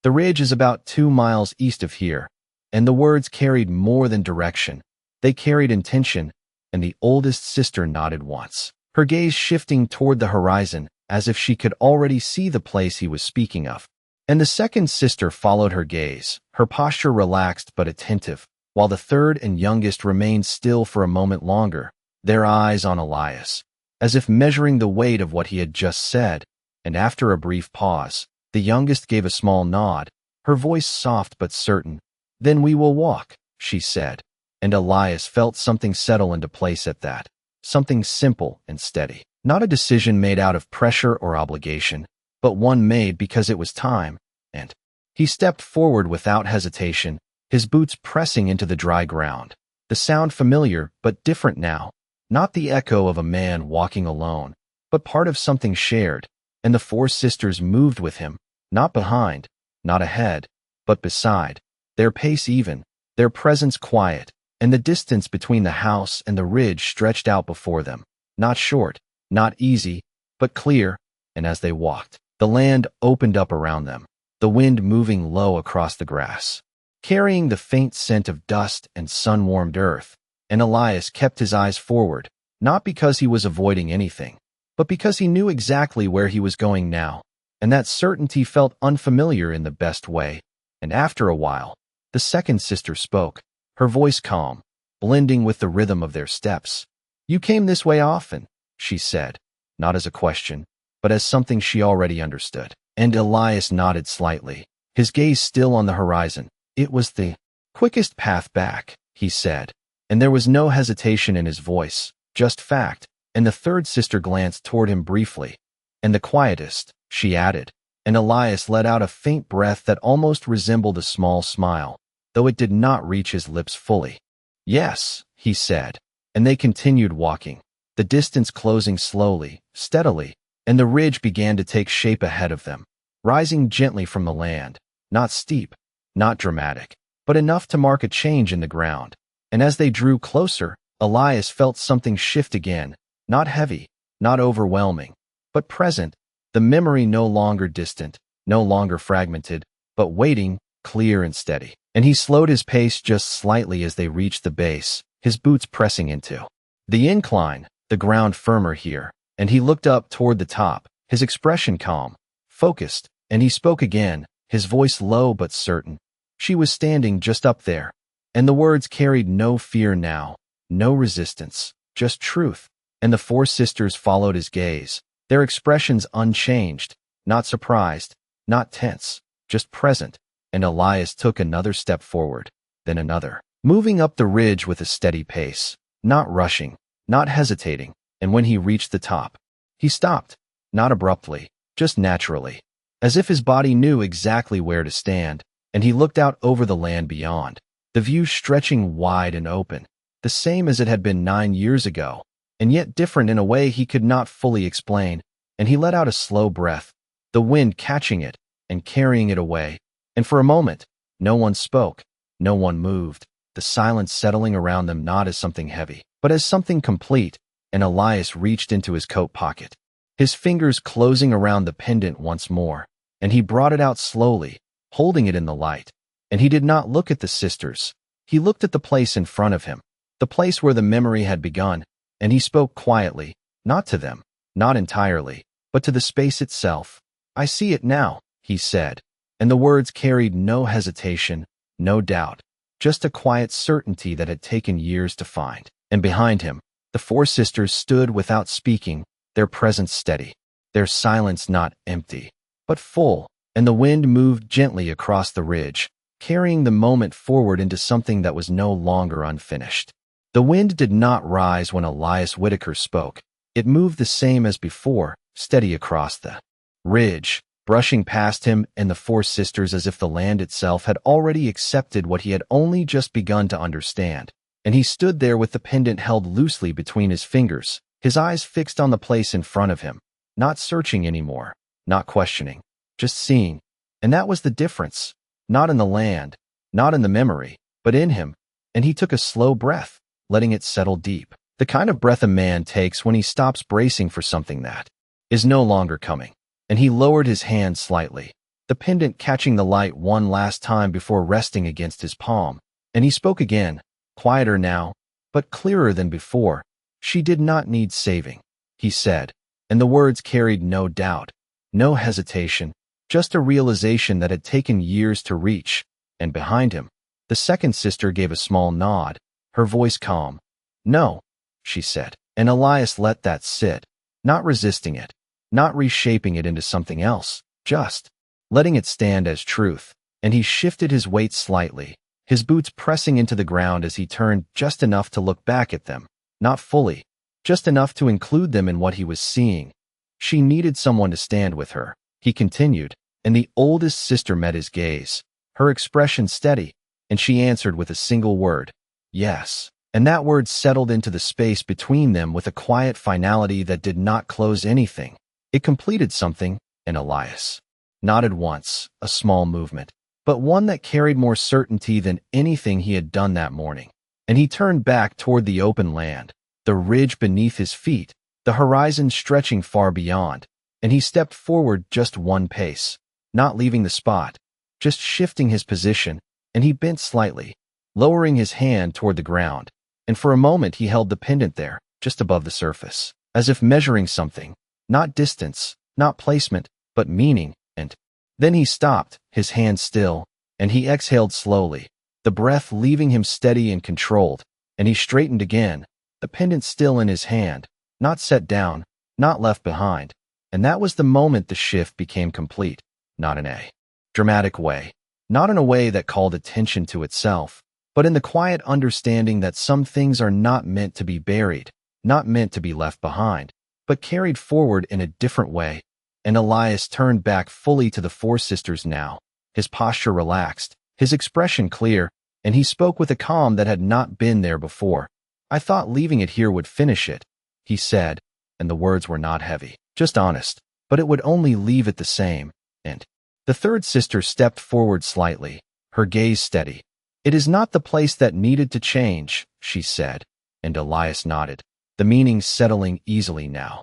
The ridge is about 2 miles east of here. And the words carried more than direction. They carried intention, and the oldest sister nodded once, her gaze shifting toward the horizon as if she could already see the place he was speaking of. And the second sister followed her gaze, her posture relaxed but attentive, while the third and youngest remained still for a moment longer, their eyes on Elias, as if measuring the weight of what he had just said. And after a brief pause, the youngest gave a small nod, her voice soft but certain. Then we will walk, she said, and Elias felt something settle into place at that, something simple and steady, not a decision made out of pressure or obligation, but one made because it was time. And he stepped forward without hesitation, his boots pressing into the dry ground, the sound familiar but different now, not the echo of a man walking alone, but part of something shared. And the four sisters moved with him, not behind, not ahead, but beside, their pace even, their presence quiet, and the distance between the house and the ridge stretched out before them, not short, not easy, but clear. And as they walked, the land opened up around them, the wind moving low across the grass, carrying the faint scent of dust and sun-warmed earth. And Elias kept his eyes forward, not because he was avoiding anything, but because he knew exactly where he was going now, and that certainty felt unfamiliar in the best way. And after a while, the second sister spoke, her voice calm, blending with the rhythm of their steps. "You came this way often," she said, not as a question, but as something she already understood. And Elias nodded slightly, his gaze still on the horizon. "It was the quickest path back," he said, and there was no hesitation in his voice, just fact, and the third sister glanced toward him briefly. "And the quietest," she added, and Elias let out a faint breath that almost resembled a small smile, though it did not reach his lips fully. "Yes," he said, and they continued walking, the distance closing slowly, steadily, and the ridge began to take shape ahead of them, rising gently from the land, not steep, not dramatic, but enough to mark a change in the ground. And as they drew closer, Elias felt something shift again, not heavy, not overwhelming, but present, the memory no longer distant, no longer fragmented, but waiting, clear and steady. And he slowed his pace just slightly as they reached the base, his boots pressing into the incline, the ground firmer here, and he looked up toward the top, his expression calm, focused, and he spoke again, his voice low but certain. She was standing just up there, and the words carried no fear now, no resistance, just truth. And the four sisters followed his gaze, their expressions unchanged, not surprised, not tense, just present. And Elias took another step forward, then another, moving up the ridge with a steady pace, not rushing, not hesitating. And when he reached the top, he stopped, not abruptly, just naturally, as if his body knew exactly where to stand, and he looked out over the land beyond, the view stretching wide and open, the same as it had been 9 years ago, and yet different in a way he could not fully explain, and he let out a slow breath, the wind catching it and carrying it away, and for a moment, no one spoke, no one moved, the silence settling around them not as something heavy, but as something complete. And Elias reached into his coat pocket, his fingers closing around the pendant once more, and he brought it out slowly, holding it in the light. And he did not look at the sisters. He looked at the place in front of him, the place where the memory had begun, and he spoke quietly, not to them, not entirely, but to the space itself. "I see it now," he said, and the words carried no hesitation, no doubt, just a quiet certainty that had taken years to find. And behind him, the four sisters stood without speaking, their presence steady, their silence not empty, but full, and the wind moved gently across the ridge, carrying the moment forward into something that was no longer unfinished. The wind did not rise when Elias Whitaker spoke. It moved the same as before, steady across the ridge, brushing past him and the four sisters as if the land itself had already accepted what he had only just begun to understand. And he stood there with the pendant held loosely between his fingers, his eyes fixed on the place in front of him, not searching anymore, not questioning, just seeing. And that was the difference, not in the land, not in the memory, but in him. And he took a slow breath, letting it settle deep, the kind of breath a man takes when he stops bracing for something that is no longer coming. And he lowered his hand slightly, the pendant catching the light one last time before resting against his palm. And he spoke again, quieter now, but clearer than before. "She did not need saving," he said, and the words carried no doubt, no hesitation, just a realization that had taken years to reach. And behind him, the second sister gave a small nod, her voice calm. "No," she said, and Elias let that sit, not resisting it, not reshaping it into something else, just letting it stand as truth. And he shifted his weight slightly, his boots pressing into the ground as he turned just enough to look back at them, not fully, just enough to include them in what he was seeing. She needed someone to stand with her, he continued, and the oldest sister met his gaze, her expression steady, and she answered with a single word, "Yes." And that word settled into the space between them with a quiet finality that did not close anything. It completed something, and Elias nodded once, a small movement, but one that carried more certainty than anything he had done that morning. And he turned back toward the open land, the ridge beneath his feet, the horizon stretching far beyond, and he stepped forward just one pace, not leaving the spot, just shifting his position, and he bent slightly, lowering his hand toward the ground, and for a moment he held the pendant there, just above the surface, as if measuring something, not distance, not placement, but meaning, and then he stopped, his hand still, and he exhaled slowly, the breath leaving him steady and controlled, and he straightened again, the pendant still in his hand, not set down, not left behind. And that was the moment the shift became complete, not in a dramatic way, not in a way that called attention to itself, but in the quiet understanding that some things are not meant to be buried, not meant to be left behind, but carried forward in a different way. And Elias turned back fully to the four sisters now, his posture relaxed, his expression clear, and he spoke with a calm that had not been there before. "I thought leaving it here would finish it," he said, and the words were not heavy, just honest, but it would only leave it the same. And the third sister stepped forward slightly, her gaze steady. "It is not the place that needed to change," she said, and Elias nodded, the meaning settling easily now.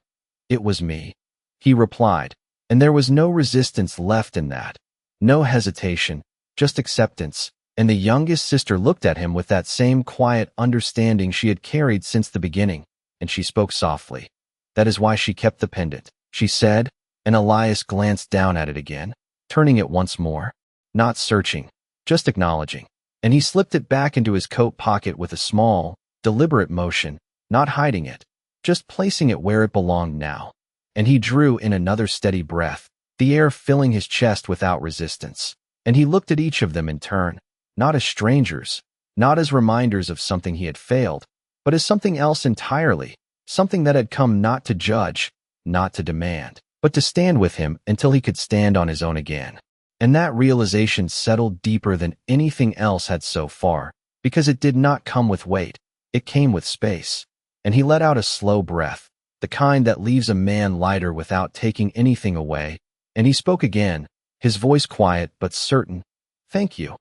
"It was me," he replied, and there was no resistance left in that, no hesitation, just acceptance. And the youngest sister looked at him with that same quiet understanding she had carried since the beginning, and she spoke softly. "That is why she kept the pendant," she said, and Elias glanced down at it again, turning it once more, not searching, just acknowledging, and he slipped it back into his coat pocket with a small, deliberate motion, not hiding it, just placing it where it belonged now. And he drew in another steady breath, the air filling his chest without resistance, and he looked at each of them in turn, not as strangers, not as reminders of something he had failed, but as something else entirely, something that had come not to judge, not to demand, but to stand with him until he could stand on his own again. And that realization settled deeper than anything else had so far, because it did not come with weight, it came with space. And he let out a slow breath, the kind that leaves a man lighter without taking anything away, and he spoke again, his voice quiet but certain. "Thank you."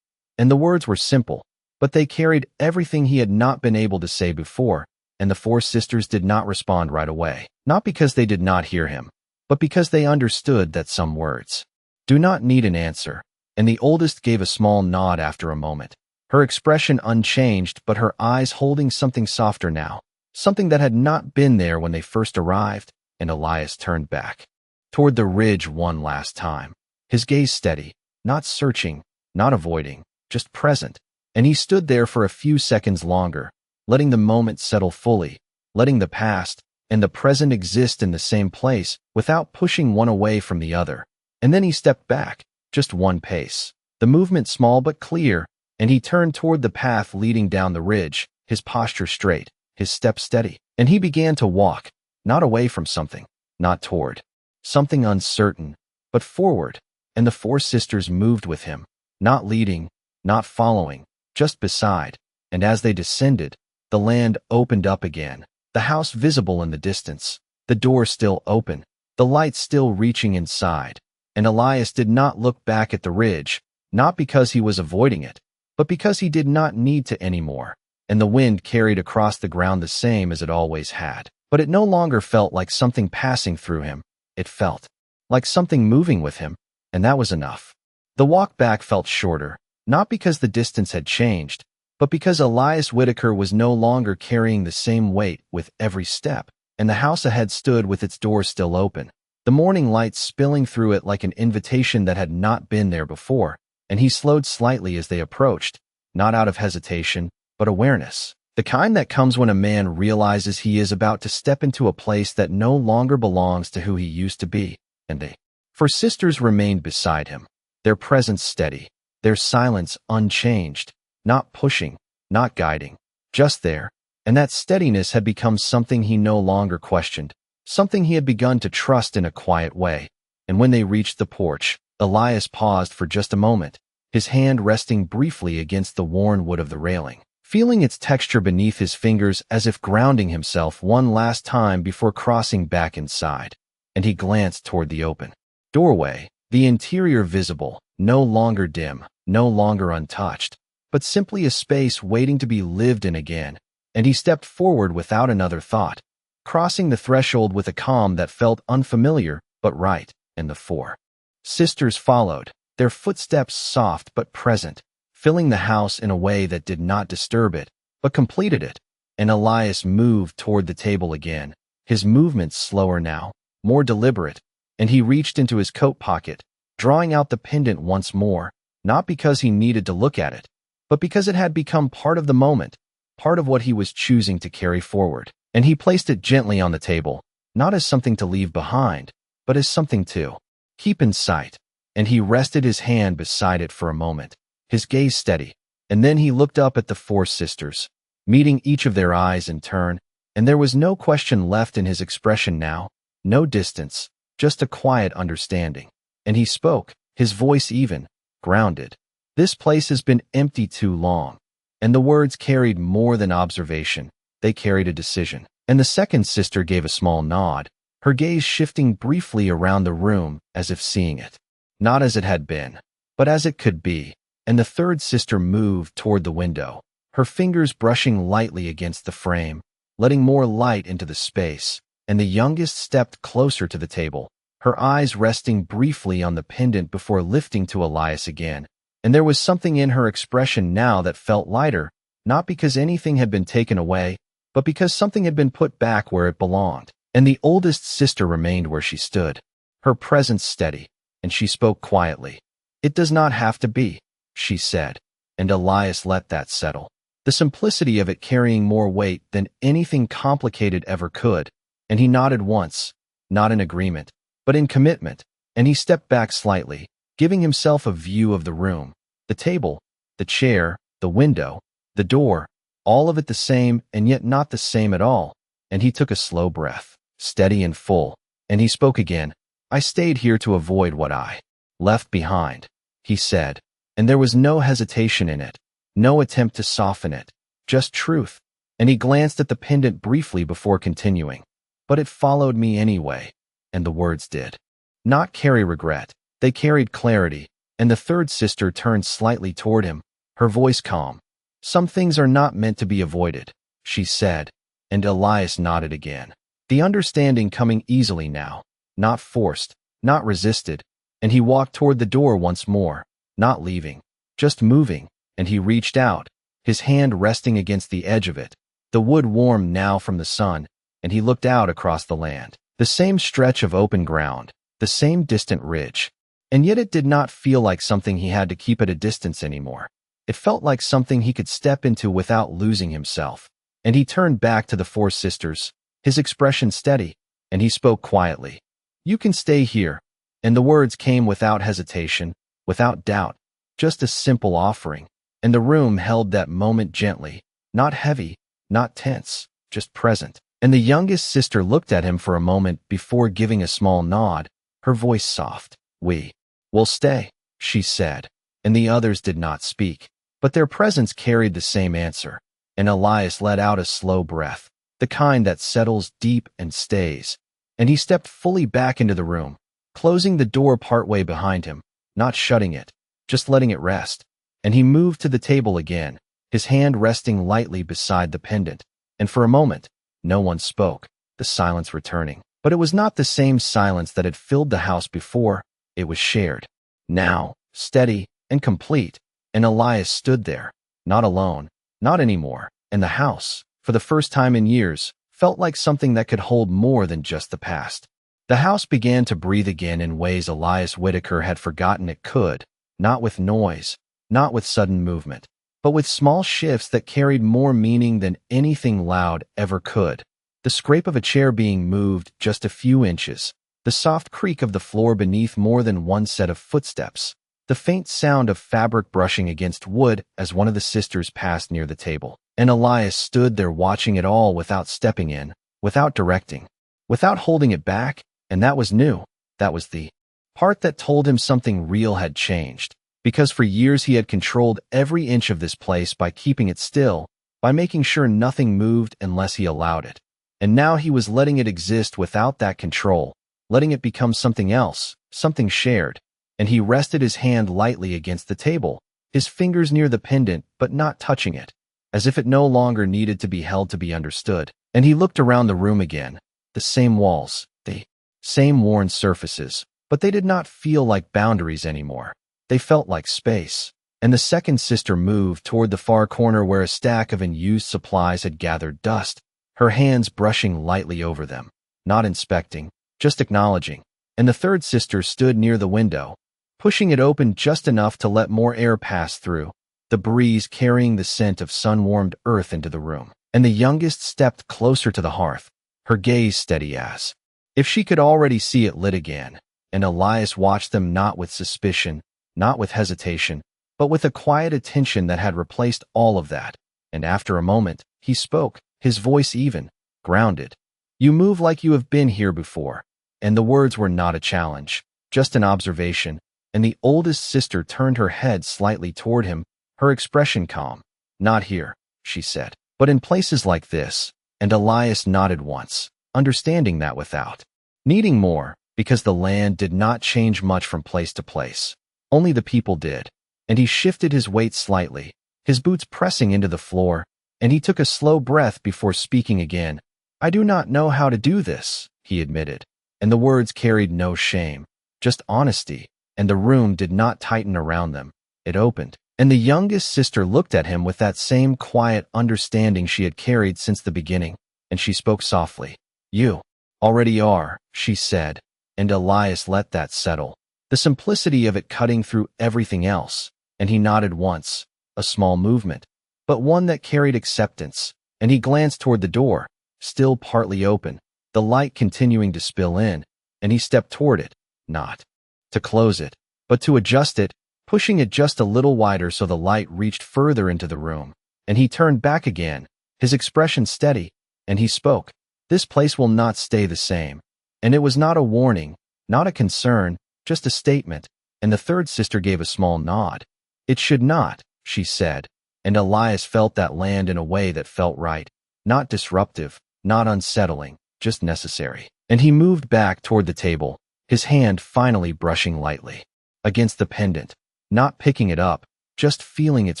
And the words were simple, but they carried everything he had not been able to say before, and the four sisters did not respond right away, not because they did not hear him, but because they understood that some words do not need an answer, and the oldest gave a small nod after a moment, her expression unchanged but her eyes holding something softer now, something that had not been there when they first arrived. And Elias turned back toward the ridge one last time, his gaze steady, not searching, not avoiding, just present, and he stood there for a few seconds longer, letting the moment settle fully, letting the past and the present exist in the same place without pushing one away from the other. And then he stepped back, just one pace, the movement small but clear, and he turned toward the path leading down the ridge, his posture straight, his step steady, and he began to walk, not away from something, not toward something uncertain, but forward, and the four sisters moved with him, not leading, not following, just beside. And as they descended, the land opened up again, the house visible in the distance, the door still open, the light still reaching inside. And Elias did not look back at the ridge, not because he was avoiding it, but because he did not need to anymore. And the wind carried across the ground the same as it always had, but it no longer felt like something passing through him. It felt like something moving with him, and that was enough. The walk back felt shorter, not because the distance had changed, but because Elias Whitaker was no longer carrying the same weight with every step, and the house ahead stood with its doors still open, the morning light spilling through it like an invitation that had not been there before. And he slowed slightly as they approached, not out of hesitation, but awareness, the kind that comes when a man realizes he is about to step into a place that no longer belongs to who he used to be. And they, four sisters, remained beside him, their presence steady, their silence unchanged, not pushing, not guiding, just there. And that steadiness had become something he no longer questioned, something he had begun to trust in a quiet way. And when they reached the porch, Elias paused for just a moment, his hand resting briefly against the worn wood of the railing, feeling its texture beneath his fingers as if grounding himself one last time before crossing back inside. And he glanced toward the open doorway, the interior visible, no longer dim, no longer untouched, but simply a space waiting to be lived in again. And he stepped forward without another thought, crossing the threshold with a calm that felt unfamiliar but right. And the four sisters followed, their footsteps soft but present, filling the house in a way that did not disturb it, but completed it. And Elias moved toward the table again, his movements slower now, more deliberate, and he reached into his coat pocket, drawing out the pendant once more, not because he needed to look at it, but because it had become part of the moment, part of what he was choosing to carry forward. And he placed it gently on the table, not as something to leave behind, but as something to keep in sight. And he rested his hand beside it for a moment, his gaze steady, and then he looked up at the four sisters, meeting each of their eyes in turn, and there was no question left in his expression now, no distance, just a quiet understanding. And he spoke, his voice even, grounded. This place has been empty too long. And the words carried more than observation, they carried a decision. And the second sister gave a small nod, her gaze shifting briefly around the room as if seeing it, not as it had been, but as it could be. And the third sister moved toward the window, her fingers brushing lightly against the frame, letting more light into the space. And the youngest stepped closer to the table, her eyes resting briefly on the pendant before lifting to Elias again. And there was something in her expression now that felt lighter, not because anything had been taken away, but because something had been put back where it belonged. And the oldest sister remained where she stood, her presence steady, and she spoke quietly. "It does not have to be," she said, and Elias let that settle, the simplicity of it carrying more weight than anything complicated ever could. And he nodded once, not in agreement, but in commitment, and he stepped back slightly, giving himself a view of the room, the table, the chair, the window, the door, all of it the same and yet not the same at all. And he took a slow breath, steady and full, and he spoke again. "I stayed here to avoid what I left behind," he said, and there was no hesitation in it, no attempt to soften it, just truth. And he glanced at the pendant briefly before continuing. "But it followed me anyway," and the words did not carry regret. They carried clarity, and the third sister turned slightly toward him, her voice calm. "Some things are not meant to be avoided," she said, and Elias nodded again, the understanding coming easily now, not forced, not resisted. And he walked toward the door once more, not leaving, just moving, and he reached out, his hand resting against the edge of it, the wood warm now from the sun, and he looked out across the land, the same stretch of open ground, the same distant ridge. And yet it did not feel like something he had to keep at a distance anymore. It felt like something he could step into without losing himself. And he turned back to the four sisters, his expression steady, and he spoke quietly. "You can stay here." And the words came without hesitation, without doubt, just a simple offering. And the room held that moment gently, not heavy, not tense, just present. And the youngest sister looked at him for a moment before giving a small nod, her voice soft. "We will stay," she said, and the others did not speak, but their presence carried the same answer. And Elias let out a slow breath, the kind that settles deep and stays, and he stepped fully back into the room, closing the door partway behind him, not shutting it, just letting it rest. And he moved to the table again, his hand resting lightly beside the pendant, and for a moment, no one spoke, the silence returning. But it was not the same silence that had filled the house before. It was shared, now, steady and complete. And Elias stood there, not alone, not anymore, and the house, for the first time in years, felt like something that could hold more than just the past. The house began to breathe again in ways Elias Whitaker had forgotten it could, not with noise, not with sudden movement, but with small shifts that carried more meaning than anything loud ever could. The scrape of a chair being moved just a few inches, the soft creak of the floor beneath more than one set of footsteps, the faint sound of fabric brushing against wood as one of the sisters passed near the table. And Elias stood there watching it all without stepping in, without directing, without holding it back, and that was new. That was the part that told him something real had changed. Because for years he had controlled every inch of this place by keeping it still, by making sure nothing moved unless he allowed it. And now he was letting it exist without that control, letting it become something else, something shared. And he rested his hand lightly against the table, his fingers near the pendant but not touching it, as if it no longer needed to be held to be understood. And he looked around the room again, the same walls, the same worn surfaces, but they did not feel like boundaries anymore. They felt like space. And the second sister moved toward the far corner where a stack of unused supplies had gathered dust, her hands brushing lightly over them, not inspecting, just acknowledging. And the third sister stood near the window, pushing it open just enough to let more air pass through, the breeze carrying the scent of sun-warmed earth into the room. And the youngest stepped closer to the hearth, her gaze steady as if she could already see it lit again. And Elias watched them not with suspicion, not with hesitation, but with a quiet attention that had replaced all of that. And after a moment, he spoke, his voice even, grounded. "You move like you have been here before." And the words were not a challenge, just an observation, and the oldest sister turned her head slightly toward him, her expression calm. "Not here," she said, "but in places like this." And Elias nodded once, understanding that without needing more, because the land did not change much from place to place. Only the people did. And he shifted his weight slightly, his boots pressing into the floor, and he took a slow breath before speaking again. "I do not know how to do this," he admitted. And the words carried no shame, just honesty, and the room did not tighten around them. It opened, and the youngest sister looked at him with that same quiet understanding she had carried since the beginning, and she spoke softly. "You already are," she said, and Elias let that settle, the simplicity of it cutting through everything else, and he nodded once, a small movement, but one that carried acceptance, and he glanced toward the door, still partly open, the light continuing to spill in, and he stepped toward it, not to close it, but to adjust it, pushing it just a little wider so the light reached further into the room. And he turned back again, his expression steady, and he spoke. "This place will not stay the same." And it was not a warning, not a concern, just a statement, and the third sister gave a small nod. "It should not," she said, and Elias felt that land in a way that felt right, not disruptive, not unsettling, just necessary. And he moved back toward the table, his hand finally brushing lightly against the pendant, not picking it up, just feeling its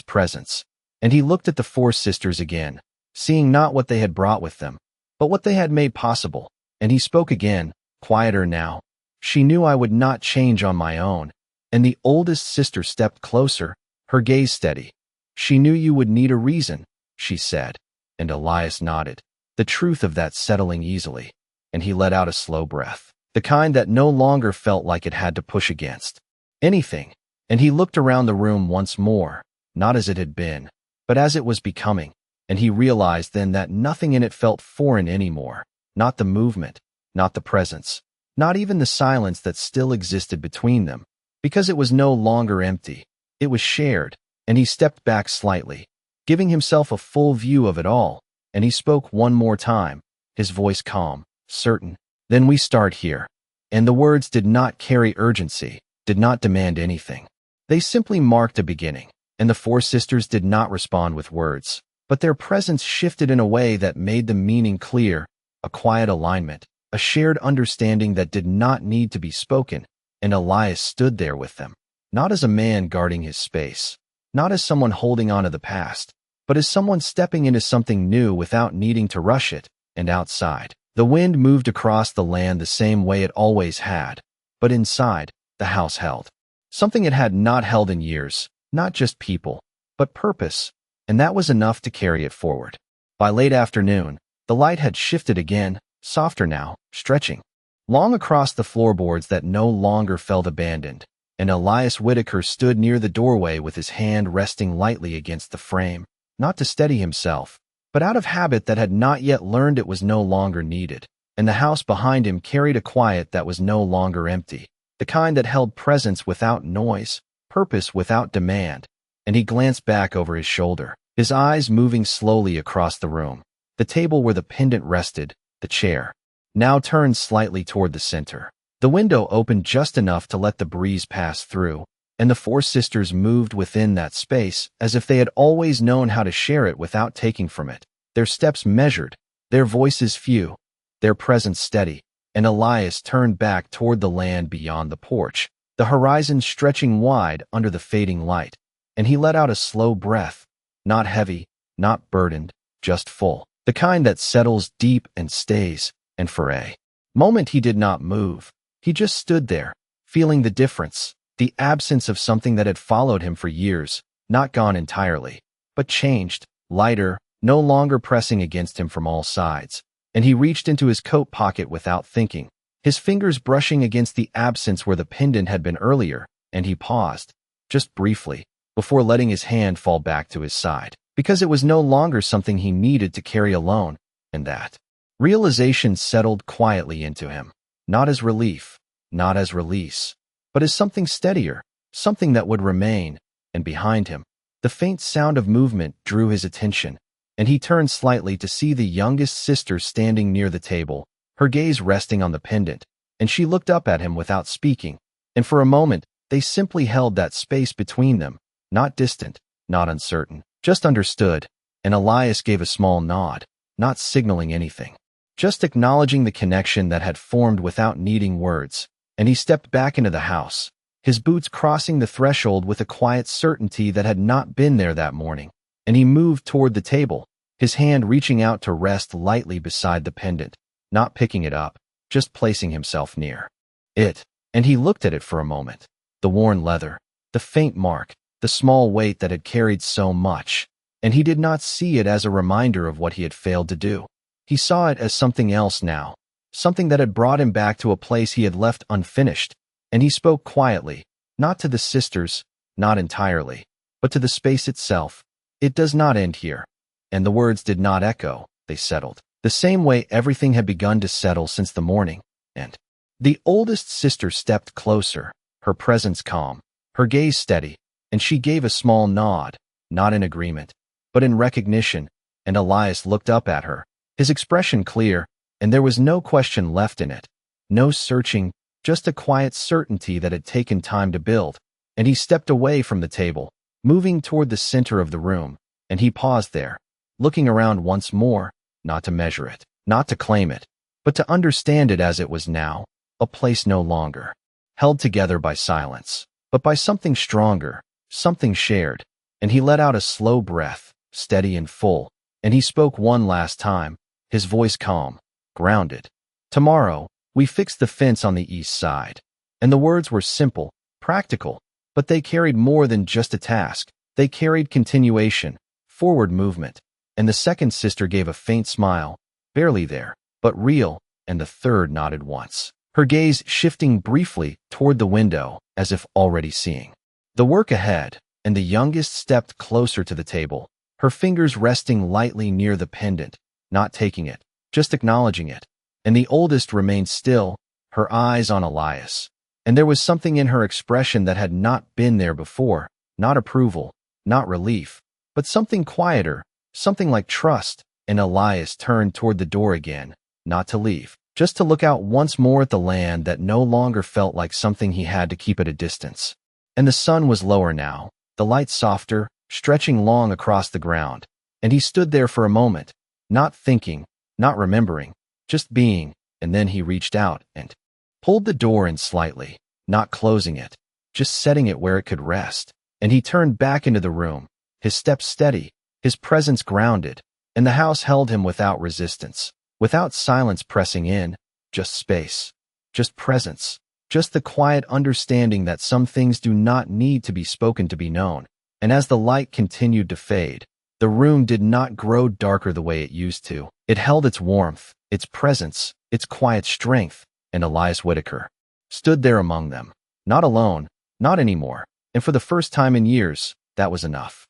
presence. And he looked at the four sisters again, seeing not what they had brought with them, but what they had made possible. And he spoke again, quieter now. "She knew I would not change on my own." And the oldest sister stepped closer, her gaze steady. "She knew you would need a reason," she said, and Elias nodded, the truth of that settling easily, and he let out a slow breath, the kind that no longer felt like it had to push against anything. And he looked around the room once more, not as it had been, but as it was becoming, and he realized then that nothing in it felt foreign anymore, not the movement, not the presence, not even the silence that still existed between them, because it was no longer empty, it was shared. And he stepped back slightly, giving himself a full view of it all, and he spoke one more time, his voice calm, certain. "Then we start here." And the words did not carry urgency, did not demand anything. They simply marked a beginning, and the four sisters did not respond with words, but their presence shifted in a way that made the meaning clear, a quiet alignment, a shared understanding that did not need to be spoken. And Elias stood there with them, not as a man guarding his space, not as someone holding on to the past, but as someone stepping into something new without needing to rush it. And outside, the wind moved across the land the same way it always had, but inside, the house held something it had not held in years, not just people, but purpose, and that was enough to carry it forward. By late afternoon, the light had shifted again, softer now, stretching long across the floorboards that no longer felt abandoned, and Elias Whitaker stood near the doorway with his hand resting lightly against the frame, not to steady himself, but out of habit that had not yet learned it was no longer needed. And the house behind him carried a quiet that was no longer empty, the kind that held presence without noise, purpose without demand. And he glanced back over his shoulder, his eyes moving slowly across the room. The table where the pendant rested, the chair, now turned slightly toward the center. The window opened just enough to let the breeze pass through, and the four sisters moved within that space as if they had always known how to share it without taking from it. Their steps measured, their voices few, their presence steady, and Elias turned back toward the land beyond the porch, the horizon stretching wide under the fading light, and he let out a slow breath, not heavy, not burdened, just full, the kind that settles deep and stays. And for a moment he did not move. He just stood there, feeling the difference, the absence of something that had followed him for years, not gone entirely, but changed, lighter, no longer pressing against him from all sides. And he reached into his coat pocket without thinking, his fingers brushing against the absence where the pendant had been earlier, and he paused, just briefly, before letting his hand fall back to his side, because it was no longer something he needed to carry alone, and that realization settled quietly into him, not as relief, not as release, but as something steadier, something that would remain. And behind him, the faint sound of movement drew his attention, and he turned slightly to see the youngest sister standing near the table, her gaze resting on the pendant, and she looked up at him without speaking, and for a moment they simply held that space between them, not distant, not uncertain, just understood, and Elias gave a small nod, not signaling anything, just acknowledging the connection that had formed without needing words, and he stepped back into the house, his boots crossing the threshold with a quiet certainty that had not been there that morning, and he moved toward the table, his hand reaching out to rest lightly beside the pendant, not picking it up, just placing himself near it, and he looked at it for a moment, the worn leather, the faint mark, the small weight that had carried so much, and he did not see it as a reminder of what he had failed to do. He saw it as something else now, something that had brought him back to a place he had left unfinished, and he spoke quietly, not to the sisters, not entirely, but to the space itself. It does not end here. And the words did not echo, they settled, the same way everything had begun to settle since the morning, and the oldest sister stepped closer, her presence calm, her gaze steady, and she gave a small nod, not in agreement, but in recognition, and Elias looked up at her, his expression clear, and there was no question left in it, no searching, just a quiet certainty that had taken time to build, and he stepped away from the table, moving toward the center of the room, and he paused there, looking around once more, not to measure it, not to claim it, but to understand it as it was now, a place no longer held together by silence, but by something stronger, something shared, and he let out a slow breath, steady and full, and he spoke one last time, his voice calm, grounded. Tomorrow, we fix the fence on the east side. And the words were simple, practical, but they carried more than just a task. They carried continuation, forward movement, and the second sister gave a faint smile, barely there, but real, and the third nodded once, her gaze shifting briefly toward the window, as if already seeing the work ahead, and the youngest stepped closer to the table, her fingers resting lightly near the pendant, not taking it, just acknowledging it, and the oldest remained still, her eyes on Elias, and there was something in her expression that had not been there before, not approval, not relief, but something quieter, something like trust, and Elias turned toward the door again, not to leave, just to look out once more at the land that no longer felt like something he had to keep at a distance. And the sun was lower now, the light softer, stretching long across the ground, and he stood there for a moment, not thinking, not remembering, just being, and then he reached out and pulled the door in slightly, not closing it, just setting it where it could rest, and he turned back into the room, his steps steady, his presence grounded, and the house held him without resistance, without silence pressing in, just space, just presence, just the quiet understanding that some things do not need to be spoken to be known. And as the light continued to fade, the room did not grow darker the way it used to. It held its warmth, its presence, its quiet strength, and Elias Whitaker stood there among them, not alone, not anymore, and for the first time in years, that was enough.